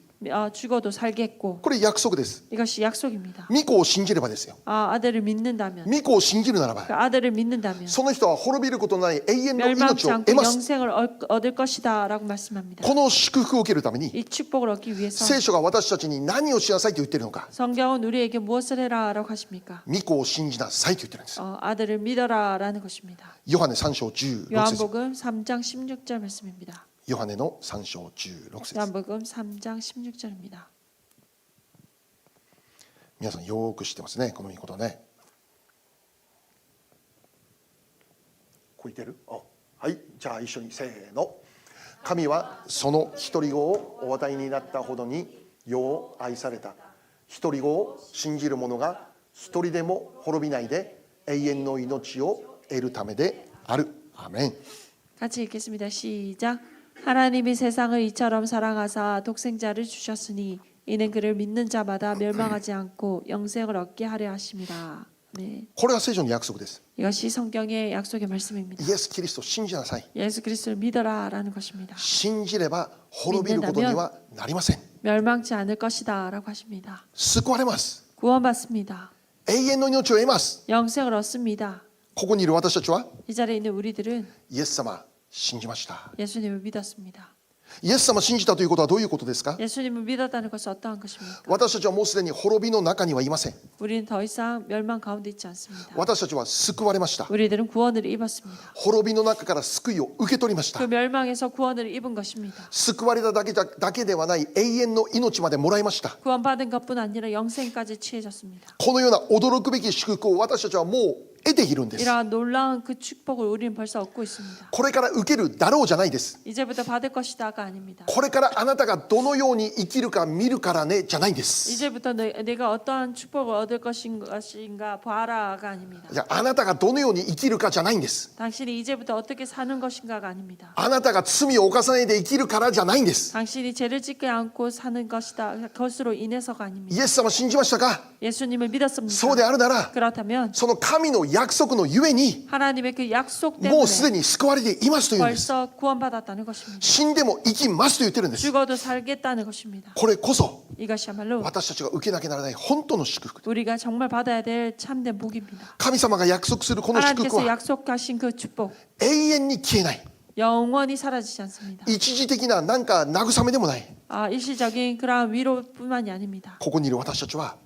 죽어도 살겠고 これ約束です。 이것이 약속입니다. 御子を信じればですよ。 아들을 믿는다면 御子を信じるならば 그 아들을 믿는다면 その人は滅びることのない永遠の命 멸망치 を 않고 得ます。 영생을 얻을 것이다라고 말씀합니다. この祝福を受けるために 이 축복을 얻기 위해서 聖書が私たちに何をしなさいと言っているのか。 성경은 우리에게 무엇을 해라라고 하십니까? 御子を信じなさいと言っているんです。 아들을 믿어라라는 것입니다. ヨハネ3章16節。 요한복음 3장 16절 말씀입니다. ヨハネの3章16節。 요한복음 3장 16절입니다. 皆さんよく知ってますね、この御言葉ね。こう言ってる？はい、じゃあ一緒にせーの。神はその一人子をお与えになったほどに世を愛された。一人子を信じる者が一人でも滅びないで永遠の命を得るためである。アーメン。 같이 읽겠습니다. 시작. 하나님이 세상을 이처럼 사랑하사 독생자를 주셨으니 이는 그를 믿는 자마다 멸망하지 않고 영생을 얻게 하려 하심이라. 네. これが聖書の約束です。 이것이 성경의 약속의 말씀입니다. イエス・キリストを信じなさい。 예수 그리스도를 믿어라라는 것입니다. 信じれば滅びることにはなりません。 멸망치 않을 것이다라고 하십니다. 救われます。 구원받습니다. 永遠の命を得ます。 영생을 얻습니다. ここにいる私たちは 이 자리에 있는 우리들은 イエス様信じました。 예수님을 믿었습니다. イエス様信じたということはどういうことですか。 예수님을 믿었다는 것은 어떠한 것입니까? 私たちはもうすでに滅びの中にはいません。 우리는 더 이상 멸망 가운데 있지 않습니다. 私たちは救われました。 우리들은 구원을 입었습니다. 滅びの中から救いを受け取りまし 그 た。 멸망에서 구원을 입은 것입니다. 救われただけではない永遠の命までもらいました。 구원받은 것뿐 아니라 영생까지 취해졌습니다. このような驚くべき祝福を私たちはもう得ているんです。 이러한 놀라운 그 축복을 우리는 벌써 얻고 있습니다. これから受けるだろうじゃないです。 이제부터 받을 것이다가 아닙니다. これからあなたがどのように生きるか見るからねじゃないんです。 이제부터 내가 어떠한 축복을 얻을 것인가 봐라가 아닙니다. いや、あなたがどのように生きるかじゃないんです。 당신이 이제부터 어떻게 사는 것인가가 아닙니다. あなたが罪を犯さないで生きるからじゃないんです。 당신이 죄를 짓지 않고 사는 것이다. 그것으로 인해서가 아닙니다. イエス様信じましたか。 예수님을 믿었습니까? そうであるなら 그렇다면 その神の約束のゆえに 하나님의 그 약속 も 때문에 うすでに救われていますというんです。 벌써 구원받았다는 것입니다. 死んでも生きますと言ってるんです。 죽어도 살겠다는 것입니다. これこそ 이것이야말로 私たちが受けなきゃならない本当の祝福。 우리가 정말 받아야 될 참된 복입니다. 神様が約束するこの祝福 하나님께서 は 약속하신 그 축복 永遠に消えない。 영원히 사라지지 않습니다. 一時的ななんか慰めでもない。 일시적인 그러한 위로뿐만이 아닙니다. ここにいる私たちは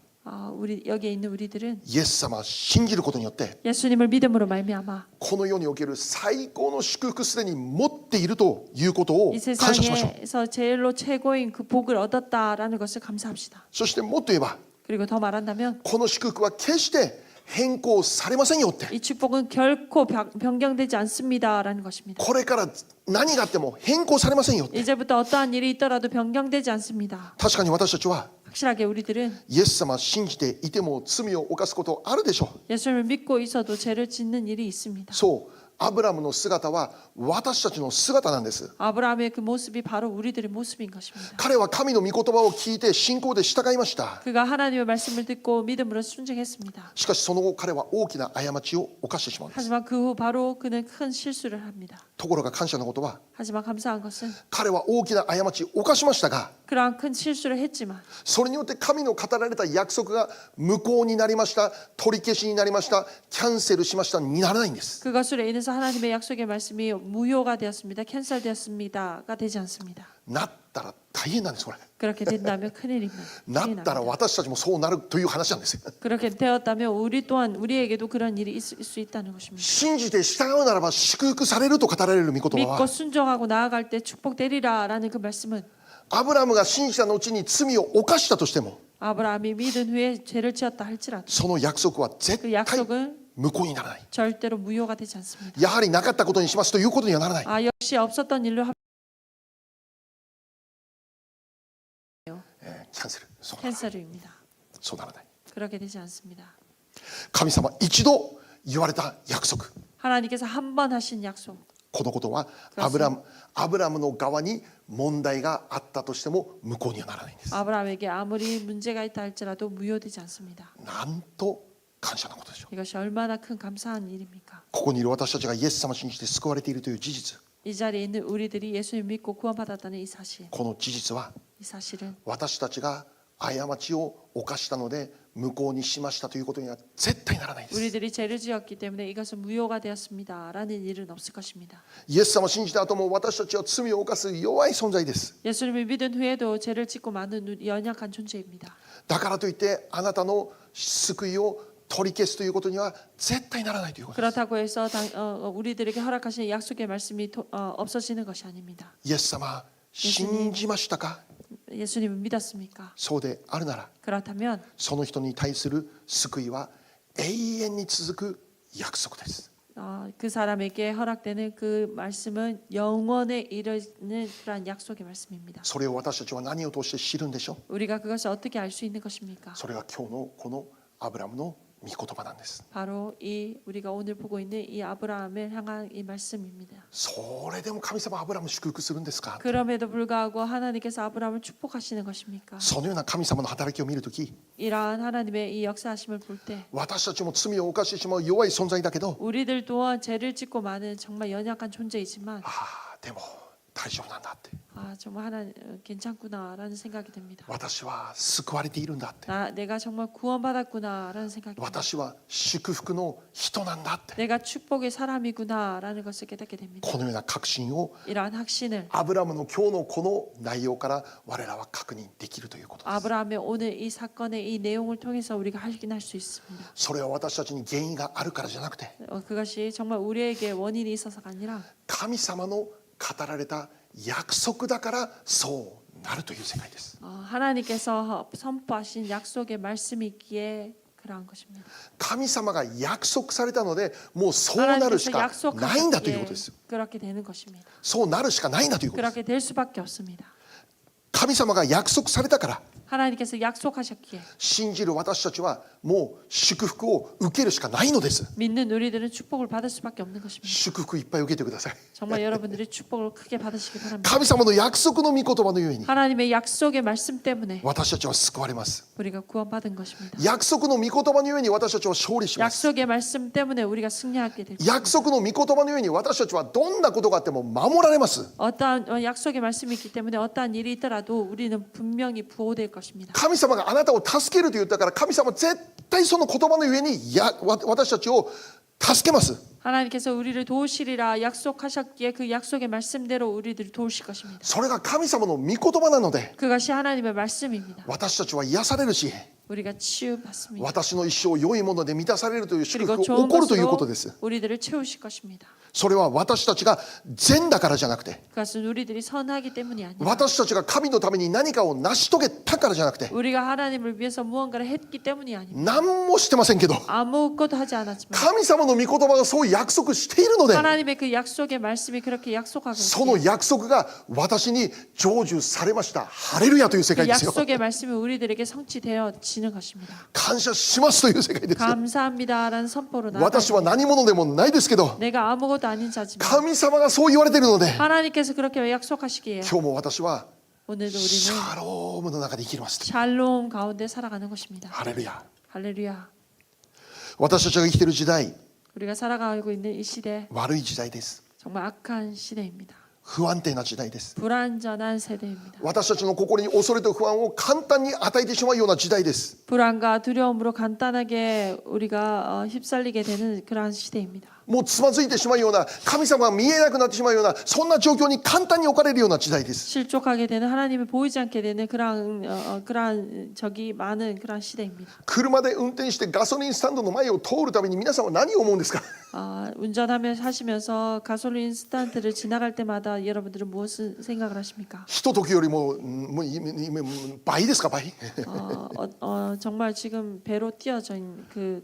우리 여기에 있는 우리들은 イエス様を信じることによって 예수님을 믿음으로 말미암아 この世における最高の祝福すでに持っているということを 이 感謝しましょう。 세상에서 제일로 최고인 그 복을 얻었다라는 것을 감사합시다. そしてもっと言えば 그리고 더 말한다면 この祝福は決して変更されませんよって。 이 축복은 결코 변경되지 않습니다라는 것입니다. これから何があっても変更されませんよって。 이제부터 어떠한 일이 있더라도 변경되지 않습니다. 確かに私たちは 확실하게 우리들은 イエス様を信じていても罪を犯すことあるでしょう。 예수님을 믿고 있어도 죄를 짓는 일이 있습니다. そうアブラムの姿は私たちの姿なんです。 아브라함의 그 모습이 바로 우리들의 모습인 것입니다. 彼は神の御言葉を聞いて信仰で従いました。 그가 하나님의 말씀을 듣고 믿음으로 순종했습니다. しかしその後彼は大きな過ちを犯してしまうんです。 하지만 그 후 바로 그는 큰 실수를 합니다. ところが感謝のことは 하지만 감사한 것은 彼は大きな過ちを犯しましたが 그러한 큰 실수를 했지만 それによって神の語られた約束が無効になりました、取り消しになりました、キャンセルしましたにならないんです。 그것으로 인해서 하나님의 약속의 말씀이 무효가 되었습니다. 캔슬되었습니다가 되지 않습니다. なったら大変なんです。これ 그렇게 된다면 큰일입니다. なったら私たちもそうなるという話なんです。 그렇게 되었다면 우리 또한 우리에게도 그런 일이 있을 수 있다는 것입니다. 信じて従うならば祝福されると語られる御言葉 믿고 は 순종하고 나아갈 때 축복되리라라는 그 말씀은 アブラムが信じた後に罪を犯したとしても 아브라함이 믿은 후에 죄를 지었다 할지라도 その約束は絶 그 対 약속은 無効にならない。 절대로 무효가 되지 않습니다. やはりなかったことにしますということにはならない。 역시 없었던 일로 キャンセル。そう 캔슬입니다. そうならない。 그렇게 되지 않습니다. 神様一度言われた約束。 하나님께서 한 번 하신 약속. このことはアブラムの側に問題があったとしても無効にはならないんです。 아브라함에게 아무리 문제가 있다 할지라도 무효되지 않습니다. なんと感謝のことでしょう。 이것이 얼마나 큰 감사한 일입니까? ここにいる私たちがイエス様を信じて救われているという事実、 이 자리에 있는 우리들이 예수님 믿고 구원받았다는 이 사실. この事実は 이 사실은 私たちが過ちを犯したので無効にしましたということには絶対ならないです。 우리들이 죄를 지었기 때문에 이것은 무효가 되었습니다라는 일은 없을 것입니다. イエス様を信じた後も私たちは罪を犯す弱い存在です。 예수님을 믿은 후에도 죄를 짓고 많은 연약한 존재입니다. だからといってあなたの救いを取り消すということには絶対ならないということです。 그렇다고 해서 우리들에게 허락하신 약속의 말씀이 없어지는 것이 아닙니다. イエス様信じましたか？ 예수님을 믿었습니까? そうであるなら 그렇다면 その人に対する救いは永遠に続く約束です。 그 사람에게 허락되는 그 말씀은 영원에 이르는 그러한 약속의 말씀입니다. それを私たちは何を通して知るんでしょう。 우리가 그것을 어떻게 알 수 있는 것입니까? それが今日のこのアブラムの御言葉なんです。 바로 이 우리가 오늘 보고 있는 이 아브라함을 향한 이 말씀입니다. それでも神様アブラムを祝福するんですか？ 그럼에도 불구하고 하나님께서 아브라함을 축복하시는 것입니까? そのような神様の働きを見るとき、 이러한 하나님의 이 역사하심을 볼 때 私たちも罪を犯してしまう弱い存在だけど、 우리들 또한 죄를 짓고 많은 정말 연약한 존재이지만 でも大丈夫なんだって、 정말 하나님 괜찮구나라는 생각이 듭니다. 私は救われているんだって、 내가 정말 구원받았구나라는 생각이 듭니다. 私は祝福の人なんだって、 내가 축복의 사람이구나라는 것을 깨닫게 됩니다. このような確信を 이러한 확신을 アブラムの今日のこの内容から我らは確認できるということです。 아브라함의 오늘 이 사건의 이 내용을 통해서 우리가 확인할 수 있습니다. それは私たちに原因があるからじゃなくて、 그것이 정말 우리에게 원인이 있어서가 아니라 神様の語られた約束だからそうなるという世界です。 하나님께서 선포하신 약속의 말씀이 있기에 그러한 것입니다. 神様が約束されたのでもうそうなるしかないんだということです。 그렇게 되는 것입니다. そうなるしかないんだということです。 그렇게 될 수밖에 없습니다. 神様が約束されたから 하나님께서 약속하셨기에 信じる私たちはもう祝福を受けるしかないのです。 믿는 우리들은 축복을 받을 수밖에 없는 것입니다. 祝福いっぱい受けてください。 정말 여러분들이 축복을 크게 받으시기 바랍니다. 神様の約束の御言葉のゆえに 하나님의 약속의 말씀 때문에 私たちは救われます。 우리가 구원받은 것입니다. 約束の御言葉のゆえに私たちは勝利します。 약속의 말씀 때문에 우리가 승리하게 될 것입니다. 約束の御言葉のゆえに私たちはどんなことがあっても守られます。 어떠한 약속의 말씀이 있기 때문에 어떠한 일이 있더라도 우리는 분명히 보호될 것입니다. 神様があなたを助けると言ったから神様は絶対その言葉のゆえに私たちを助けます。 하나님께서 우리를 도우시리라 약속하셨기에 그 약속의 말씀대로 우리들을 도우실 것입니다. それが神様の御言葉なので 그것이 하나님의 말씀입니다. 私たちは癒されるし 우리가 치유받습니다. 私の一生良いもので満たされるという祝 그리고 福が 좋은 起こるというこ 것으로 とです。 우리들을 채우실 것입니다. それは私たちが善だからじゃなくて 그것은 우리들이 선하기 때문이 아니라 私たちが神のために何かを成し遂げたからじゃなくて 우리가 하나님을 위해서 무언가를 했기 때문이 아닙니다. 何もしてませんけど 아무것도 하지 않았지만 神様の御言葉がそう約束しているので 하나님의 그 약속의 말씀이 그렇게 약속하고 その 있기에 約束が私に成就されました。ハレルヤという世 그 界ですよ。 약속의 말씀이 우리들에게 성취되어지는 것입니다. 感謝しますという世界ですよ。 감사합니다라는 선포로 나아가 私は何者でもないですけど 내가 아무것도 아닌 자지만 神様がそう言われているので 하나님께서 그렇게 약속하시기에 今日も私は 오늘도 シ 우리는 ャロームの中で生きます。 샬롬 가운데 살아가는 것입니다. ハレルヤ。 할렐루야. 私たちが生きている時代 우리가 살아가고 있는 이 시대 悪い時代です。 정말 악한 시대입니다. 不安定な時代です。 불안전한 세대입니다. 私たちの心に恐れと不安を簡単に与えてしまうような時代です。 불안과 두려움으로 간단하게 우리가 휩쓸리게 되는 그러한 시대입니다. もうつまずいてしまうような神様が見えなくなってしまうようなそんな状況に簡単に置かれるような時代です。 실족하게 되는 하나님을 보이지 않게 되는 그러한 적이 많은 그러한 시대입니다. 車で運転してガソリンスタンドの前を通るたびに皆さんは何を思うんですか？ 운전하시면서 가솔린 스탄트를 지나갈 때마다 여러분들은 무엇을 생각을 하십니까? ひとときよりも倍ですか？倍？ 정말 지금 배로 띄어진 그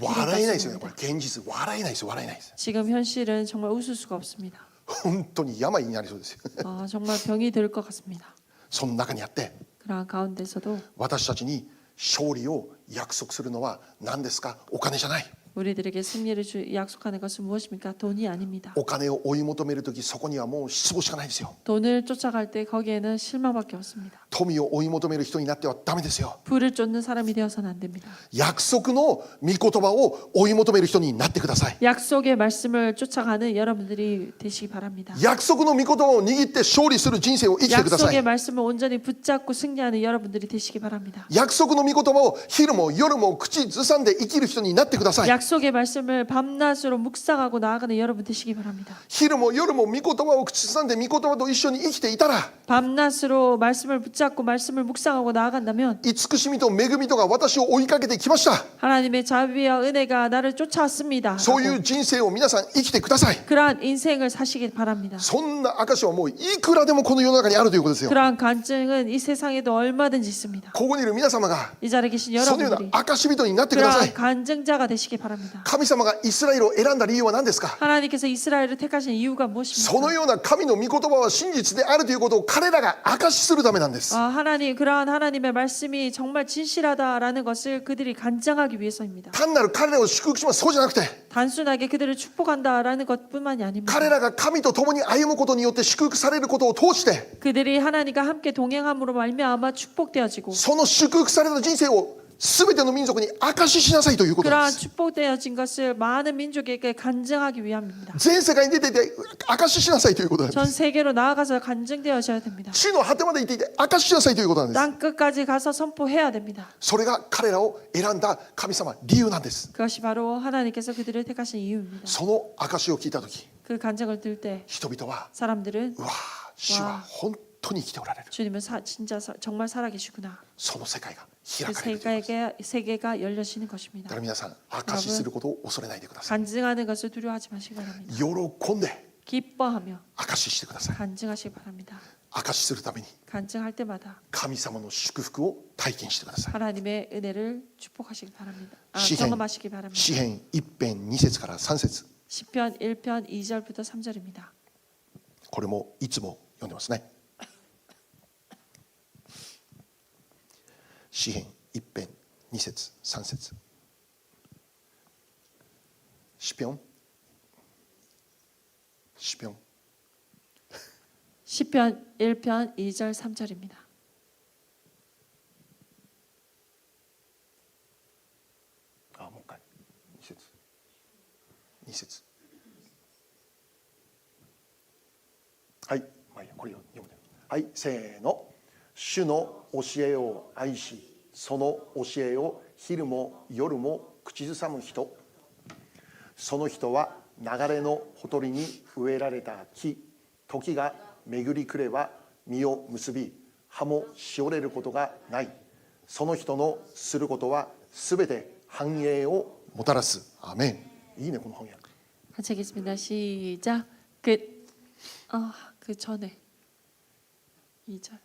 笑えないですよね。これ現実笑えないです。笑えないです。 지금 현실은 정말 웃을 수가 없습니다. 本当に病になりそうですよ。 정말 병이 들 것 같습니다. その中にあって 그러한 가운데서도 私たちに勝利を約束するのは何ですか？お金じゃない。 우리들에게 승리를 약속하는 것은 무엇입니까? 돈이 아닙니다. お金を追い求めるときそこにはもう失望しかないですよ。 돈을 쫓아갈 때 거기에는 실망밖에 없습니다. 富を追い求める人になってはダメですよ。 부를 쫓는 사람이 되어서는 안 됩니다. 約束の御言葉を追い求める人になってください。 약속의 말씀을 쫓아가는 여러분들이 되시기 바랍니다. 約束の御言葉を握って勝利する人生を生きてくださ 약속의 い。 말씀을 온전히 붙잡고 승리하는 여러분들이 되시기 바랍니다. 約束の御言葉を昼も夜も口ずさんで生きる人になってください。 약속의 말씀을 밤낮으로 묵상하고 나아가는 여러분 되시기 바랍니다. 昼も夜も御言葉を口ずさんで御言葉と一緒に生きていたら 밤낮으로 말씀을 붙잡고 말씀을 묵상하고 나아간다면 慈しみと恵みとが私を追いかけてきました。 하나님의 자비와 은혜가 나를 쫓아왔습니다. そういう人生を皆さん生きてください。 그러한 인생을 사시길 바랍니다. そんな証はもういくらでもこの世の中にあるということですよ。 그러한 간증은 이 세상에도 얼마든지 있습니다. ここにいる皆様が 이 자리에 계신 そのよう 여러분들이 な証人になってくださ 그러한 い。 간증자가 되시기 바랍니다. 神様がイスラエルを選んだ理由は何ですか？ 하나님께서 이스라엘을 택하신 이유가 そ 무엇입니까? のような神の御言葉は真実であるということを彼らが証しするためなんです。 그러한 하나님의 말씀이 정말 진실하다라는 것을 그들이 간증하기 위해서입니다. 単なる彼らを祝福します。そうじゃなくて 단순하게 그들을 축복한다라는 것뿐만이 아닙니다. 彼らが神と共に歩むことによって祝福されることを通して 그들이 하나님과 함께 동행함으로 말미암아 축복되어지고 その祝福された人生を全ての民族に証ししなさいということなん 그러한 です。 축복되어진 것을 많은 민족에게 간증하기 위함입니다. 全世界に出ていて証ししなさいということなんです。 전 세계로 나아가서 간증되어져야 됩니다. 地の果てまで行っていて証ししなさいということなんです。 땅 끝까지 가서 선포해야 됩니다. それが彼らを選んだ神様理由なんです。 그것이 바로 하나님께서 그들을 택하신 이유입니다. その証を聞いたとき 그 간증을 들을 때 人々は 사람들은 うわ主は本当に生きておられる。 주님은 정말 살아계시구나. その世界が 그 開かれるということです。 세계가 열려지는 だ 것입니다. から皆さん証しすることを恐れないでください。 간증하는 것을 두려워하지 마시기 바랍니다. 喜んで 기뻐하며 証ししてください。 간증하시기 바랍니다. 証しするために 간증할 때마다 神様の祝福を体験してください。 하나님의 은혜를 축복하시기 바랍니다. 詩編 경험하시기 바랍니다. 詩編1編2節から3節 시편 1편 2절부터 3절입니다. これもいつも読んでますね。詩編1編2節3節詩篇詩篇 시편 1편 2절 3절입니다.あ、もう一回2節2節はい、まあいいや、これ読むね。はい、せーの。主の教えを愛し、その教えを昼も夜も口ずさむ人。その人は流れのほとりに植えられた木。時が巡りくれば実を結び、葉もしおれることがない。その人のすることはすべて繁栄をもたらす。アーメン。いいね、この翻訳。 같이 하겠습니다. 시작. 그 전에 2절.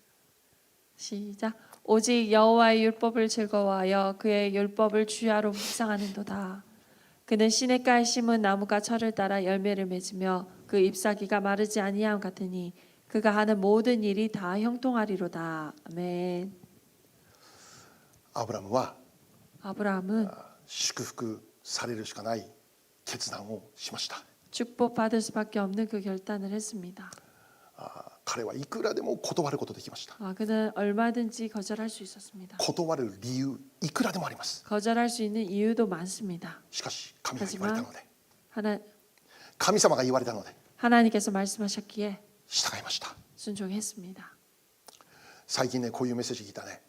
시작. 오직 여호와의 율법을 즐거워하여 그의 율법을 주야로 묵상하는도다. 그는 시냇가에 심은 나무가 철을 따라 열매를 맺으며 그 잎사귀가 마르지 아니함 같으니 그가 하는 모든 일이 다 형통하리로다. 아멘. アブラムは 아브라함은 祝福されるしかない決断をしました。 축복받을 수밖에 없는 그 결단을 했습니다. 彼はいくらでも断ることできました。 그는 얼마든지 거절할 수 있었습니다. 断る理由いくらでもあります。 거절할 수 있는 이유도 많습니다. しかし神が言われたので、 하나, 様が言われたので 하나님께서 말씀하셨기에 従いました。 순종했습니다. 最近ね、こういうメッセージ聞いたね。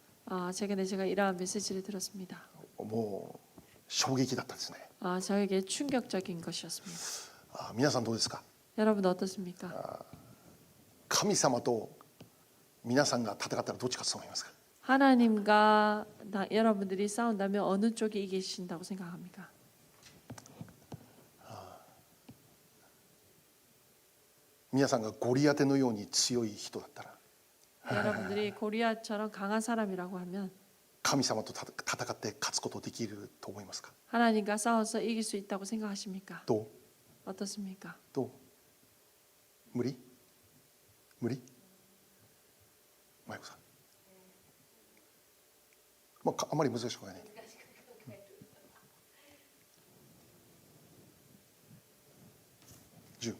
최근에 제가 이러한 메시지를 들었습니다. もう衝撃だったですね。 저에게 충격적인 것이었습니다. 皆さんどうですか。 여러분 어떻습니까? 神様と皆さんが戦ったらどっち勝つと思いますか。 하나님과 여러분들이 싸운다면 어느 쪽이 이기신다고 생각합니까? 皆さんがゴリアテのように強い人だったら 여러분들이 고리앗처럼 강한 사람이라고 하면 神様と戦って勝つことできると思いますか。 하나님과 싸워서 이길 수 있다고 생각하십니까? どう 어떻습니까? どう無理無理マイコさん、あまり難しくないね。10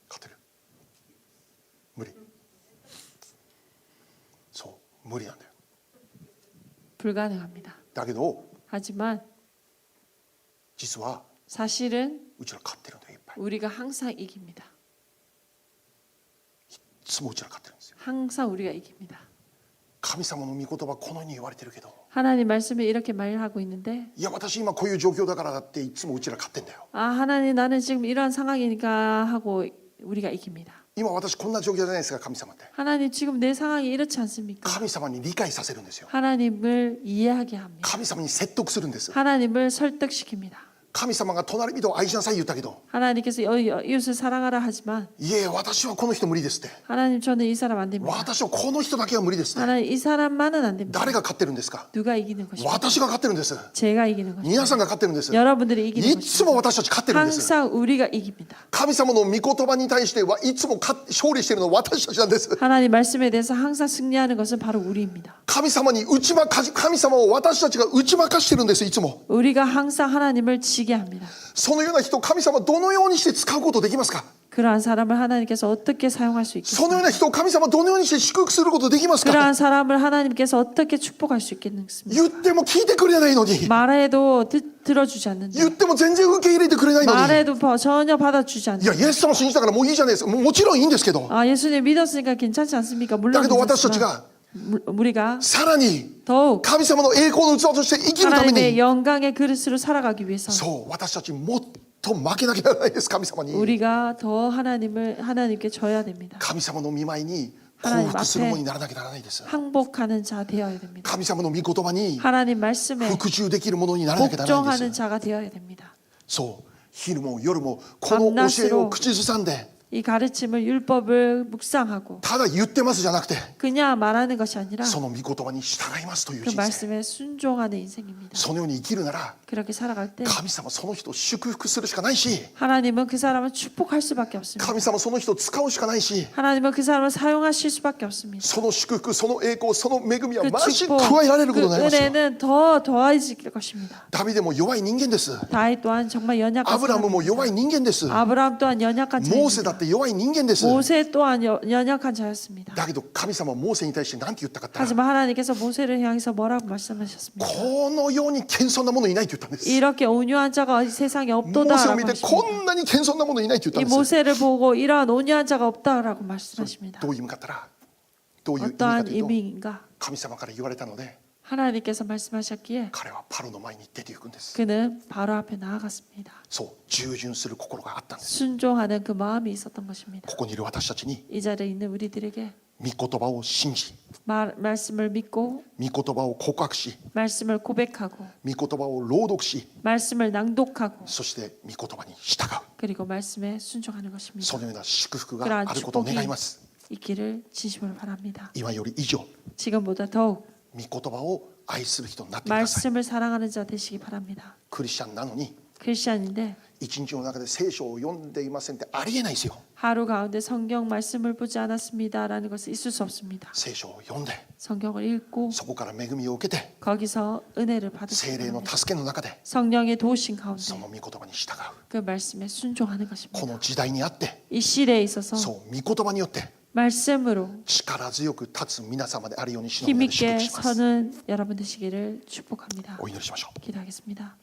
勝てる無理そう無理なんだよ。 불가능합니다. だけど 하지만 実は 사실은 うちら勝ってるんだよいっぱい。 우리가 항상 이깁니다. いつもうちら勝ってるんですよ。 항상 우리가 이깁니다. 神様の御言葉このように言われてるけど、 하나님 말씀에 이렇게 말하고 있는데 いや私今こういう状況だからだっていつもうちら勝ってんだよ。 하나님 나는 지금 이런 상황이니까 하고 우리가 이깁니다. 今私こんな状況じゃないですか神様って。 하나님 지금 내 상황이 이렇지 않습니까? 神様に理解させるんですよ。 하나님을 이해하게 합니다. 神様に説得するんです。 하나님을 설득시킵니다. 神様が隣人を愛しなさい言ったけど、 하나님께서 이웃을 사랑하라 하지만 いえ私はこの人無理ですって。 하나님 저는 이 사람 안 됩니다. 私はこの人だけは無理ですって。 하나님 이 사람만은 안 됩니다. 誰が勝ってるんですか。 누가 이기는 것입니까? 私が勝ってるんです。 제가 이기는 것입니다. 皆さんが勝ってるんです。 여러분들이 이기는 いつも 것입니다. 私たち勝ってるんです。 항상 우리가 이깁니다. 神様の御言葉に対してはいつも勝利しているのは私たちなんです。 하나님 말씀에 대해서 항상 승리하는 것은 바로 우리입니다. 神様を私たちが打ち負かしてるんです。いつも 우리가 항상 하나님을 지게 합니다. そのような人を神様どのようにして使うことできますか。 그러한 사람을 하나님께서 어떻게 사용할 수 そのよう 있겠습니까? な人を神様どのようにして祝福することできますか。 그러한 사람을 하나님께서 어떻게 축복할 수 있겠습니까? 言っても聞いてくれないのに、 말해도 들어주지 않는다. 言っても全然受け入れてくれないのに、 말해도 전혀 받아주지 い 않는다. やイエス様信じたからもういいじゃないですか。もちろんいいんですけど、 예수님 믿었으니까 괜찮지 않습니까? だ 물론 けど私たち 괜찮지만 が 우리가 さらに 더욱 神様の栄光の器として生きるため 하나님의 に、 영광의 그릇으로 살아가기 위해서 そう私たちもっと負けなきゃならないです。神様に、 우리가 더 하나님께 져야 됩니다. 神様の御前に降 하나님 伏するもの 앞에 にならなきゃならないです。 항복하는 자 되어야 됩니다. 神様の御言葉に 하나님 말씀에 服従できるものにならなきゃならないんで 복종하는 す。 자가 되어야 됩니다. そう昼も夜もこの教えを口ずさんで、이 가르침을 율법을 묵상하고 ただ言ってますじゃなくて 그냥 말하는 것이 아니라 その御言葉に従いますという 그 人生 말씀에 순종하는 인생입니다. そのように生きるなら 그렇게 살아갈 때 神様その人を祝福するしかないし 하나님은 그 사람을 축복할 수밖에 없습니다. 神様その人を使うしかないし 하나님은 그 사람을 사용하실 수밖에 없습니다. その祝福その栄光その恵みは 그 増し 축복, 加えられること 그 になりますよ 은혜는 더 더해질 것입니다. ダビデも弱い人間です 다윗 또한 정말 연약한 アブラムも 사람입니다. 弱い人間です 아브라함 또한 연약한 モーセだっ 자입니다. て弱い人間です 모세 또한 연약한 자였습니다. だけど神様はモーセに対して何て言ったかって言ったら 하지만 하나님께서 모세를 향해서 뭐라고 말씀하셨습니까? このように謙遜な者いないって言ったんです 이렇게 온유한 자가 이 세상에 モーセを 없도다라고 見てこ 하십니다. んなに謙遜な者いないって言っ 이 たんです 모세를 보고 이러한 온유한 자가 없다라고 말씀하십니다. どういう意味かって言ったらどういう意味か 어떠한 というと 의미인가? 神様から言われたので 하나님께서 말씀하셨기에 彼はパロの前に出ていくんです 그는 바로 앞에 나아갔습니다. そう従順する心があったんです 순종하는 그 마음이 있었던 것입니다. ここにいる私たちに 이 자리에 있는 우리들에게 御言葉を信じ 말씀을 믿고 御言葉を告白し 말씀을 고백하고 御言葉を朗読し 말씀을 낭독하고 そして御言葉に従う 그리고 말씀에 순종하는 것입니다. そのような祝福が 그러한 あることを 축복이 願います 있기를 진심으로 바랍니다. 今より以上 지금보다 더욱 御言葉を愛する人になってください 말씀을 사랑하는 자 되시기 바랍니다. クリスチャンなのに 크리스천인데 一日の中で聖書を読んでいませんってありえないですよ 하루 가운데 성경 말씀을 보지 않았습니다라는 것은 있을 수 없습니다. 聖書を読んで 성경을 읽고 そこから恵みを受けて 거기서 은혜를 받으시기 聖霊の 바랍니다. 助けの中で 성령의 도우신 가운데 その御言葉に従う 그 말씀에 순종하는 こ 것입니다. の時代にあって 이 시대에 있어서 そう御言葉によって 말씀으로 力強く立つ皆様であるように主の皆で祝 힘있게 福します 서는 여러분 되시기를 축복합니다. お祈りしましょう 기도하겠습니다.